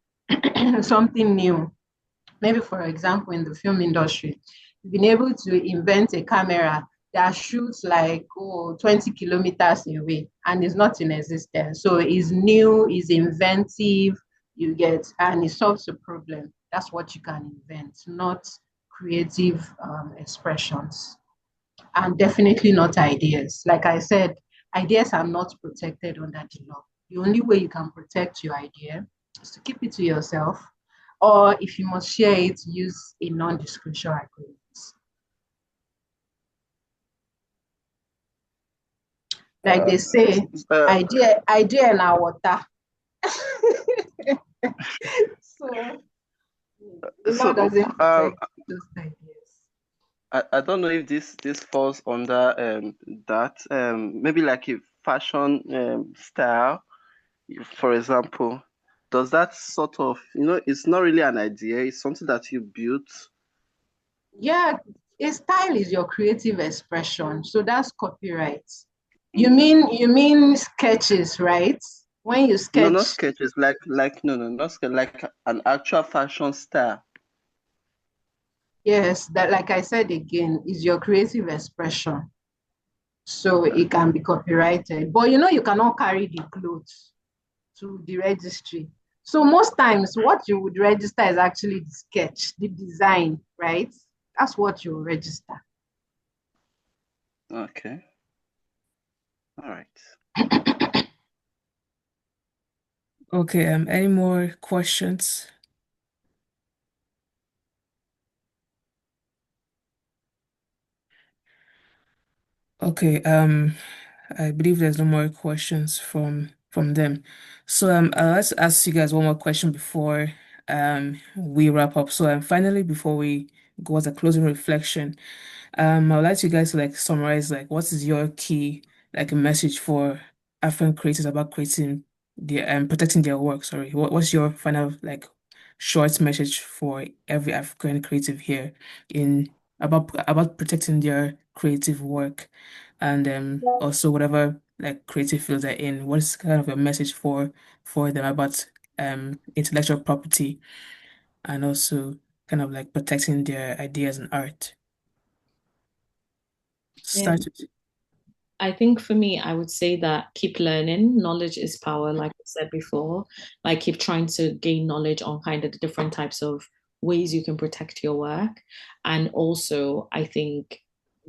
Speaker 3: something new, maybe for example in the film industry, you've been able to invent a camera that shoots like 20 kilometers away and is not in existence. So it's new, is inventive, you get, and it solves a problem. That's what you can invent, not creative expressions. And definitely not ideas. Like I said, ideas are not protected under the law. The only way you can protect your idea is to keep it to yourself, or if you must share it, use a non-disclosure agreement. Like they say,
Speaker 4: Uh,
Speaker 3: idea in our water. So the law
Speaker 4: so
Speaker 3: doesn't protect those ideas.
Speaker 4: I don't know if this falls under that maybe like a fashion style, for example. Does that sort of, it's not really an idea, it's something that you built.
Speaker 3: Yeah, a style is your creative expression. So that's copyright. You mean sketches, right? When you
Speaker 4: No, not
Speaker 3: sketch,
Speaker 4: sketches, no, not sketch, like an actual fashion style.
Speaker 3: yes, that like I said again, is your creative expression. So it can be copyrighted. But you cannot carry the clothes to the registry. So most times what you would register is actually the sketch, the design, right? That's what you register.
Speaker 4: Okay. All right.
Speaker 1: Okay, any more questions? Okay, I believe there's no more questions from them. So let's ask you guys one more question before we wrap up. So finally, before we go as a closing reflection, I would like you guys to like summarize like what is your key like message for African creators about creating their protecting their work. Sorry, what's your final like short message for every African creative here in about protecting their creative work and also whatever like creative fields they're in. What's kind of a message for them about intellectual property and also kind of like protecting their ideas and art.
Speaker 2: Yeah.
Speaker 1: Start with
Speaker 2: I think for me, I would say that keep learning. Knowledge is power, like I said before. Like keep trying to gain knowledge on kind of the different types of ways you can protect your work. And also, I think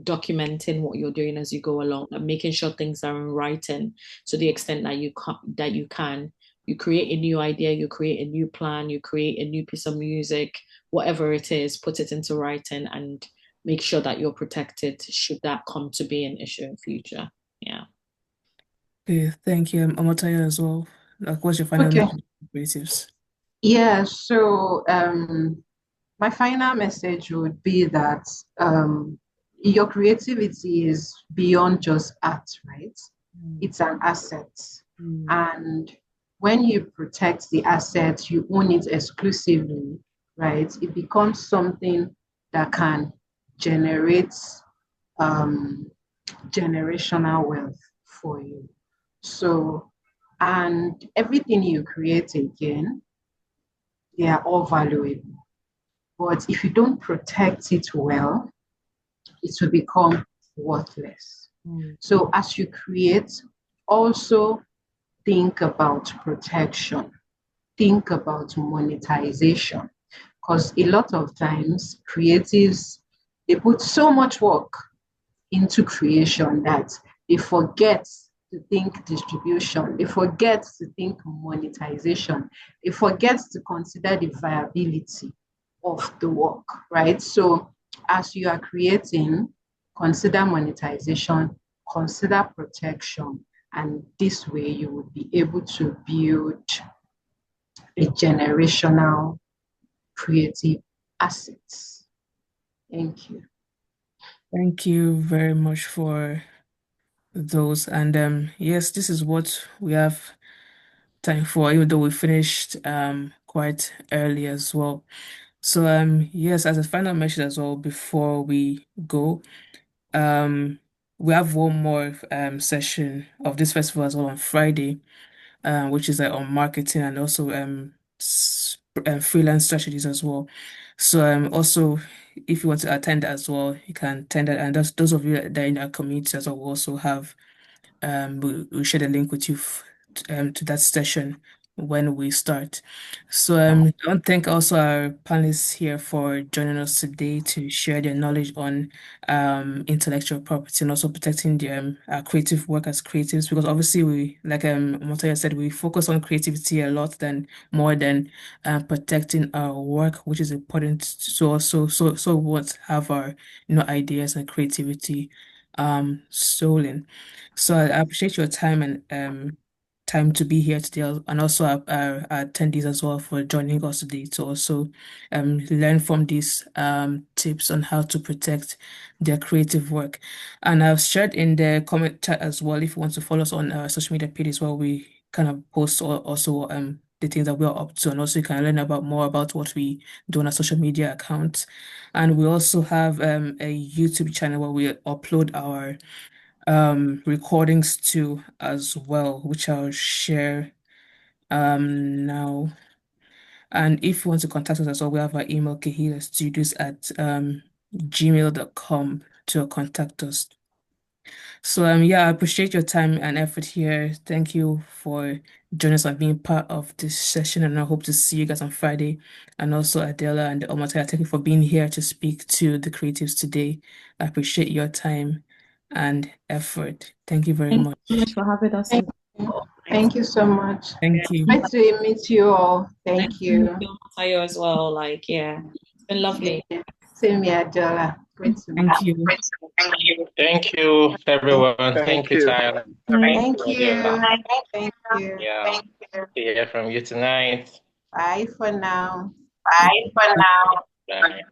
Speaker 2: documenting what you're doing as you go along and making sure things are in writing to the extent that you can. You create a new idea, you create a new plan, you create a new piece of music, whatever it is, put it into writing and make sure that you're protected should that come to be an issue in future. Yeah.
Speaker 1: Okay, thank you. Omotayo as well. Like, what's your final
Speaker 3: Okay.
Speaker 1: message for creatives?
Speaker 3: Yeah, so my final message would be that your creativity is beyond just art, right? It's an asset. And when you protect the asset, you own it exclusively, right? It becomes something that can generate generational wealth for you. So, and everything you create again, they are all valuable. But if you don't protect it well, it will become worthless. So as you create, also think about protection, think about monetization, because a lot of times creatives, they put so much work into creation that they forget to think distribution, they forget to think monetization, they forget to consider the viability of the work, right? So as you are creating, consider monetization, consider protection, and this way you would be able to build a generational creative assets. Thank you.
Speaker 1: Thank you very much for those. And yes, this is what we have time for, even though we finished quite early as well. So yes, as a final message as well before we go, um we have one more session of this festival as well on Friday, which is on marketing and also freelance strategies as well. So also if you want to attend as well, you can attend it. And those of you that are in our community as well will also have we'll share the link with you to that session when we start. So I want to thank also our panelists here for joining us today to share their knowledge on intellectual property and also protecting the our creative work as creatives, because obviously we, like Motoya said, we focus on creativity a lot than more than protecting our work, which is important. So also so what have our ideas and creativity stolen. So I appreciate your time and time to be here today, and also our attendees as well for joining us today to also learn from these tips on how to protect their creative work. And I've shared in the comment chat as well, if you want to follow us on our social media page as well, we kind of post also the things that we are up to, and also you can learn about more about what we do on our social media accounts. And we also have a YouTube channel where we upload our recordings too as well, which I'll share now. And if you want to contact us as well, we have our email kehillahstudios at gmail.com to contact us. So yeah, I appreciate your time and effort here. Thank you for joining us and being part of this session, and I hope to see you guys on Friday. And also Adela and Omataya, thank you for being here to speak to the creatives today. I appreciate your time and effort. Thank you very
Speaker 2: Thank you
Speaker 1: much.
Speaker 2: so much for having us.
Speaker 3: Thank you. Thank you so much.
Speaker 1: Thank you.
Speaker 3: Great to meet you all.
Speaker 2: Nice
Speaker 3: Thank
Speaker 2: to meet
Speaker 3: you.
Speaker 2: you, Tayo, as well. Like, yeah, it's been lovely.
Speaker 3: Yeah. Same here, Jola. Great to meet
Speaker 1: Thank
Speaker 3: you.
Speaker 1: you.
Speaker 5: Thank you, everyone. Thank
Speaker 4: Thank
Speaker 5: you,
Speaker 4: you.
Speaker 5: Tyler.
Speaker 3: Thank
Speaker 5: Yeah.
Speaker 3: you. Thank you.
Speaker 5: Yeah. Hear from you tonight.
Speaker 3: Bye for now.
Speaker 5: Bye for now. Bye.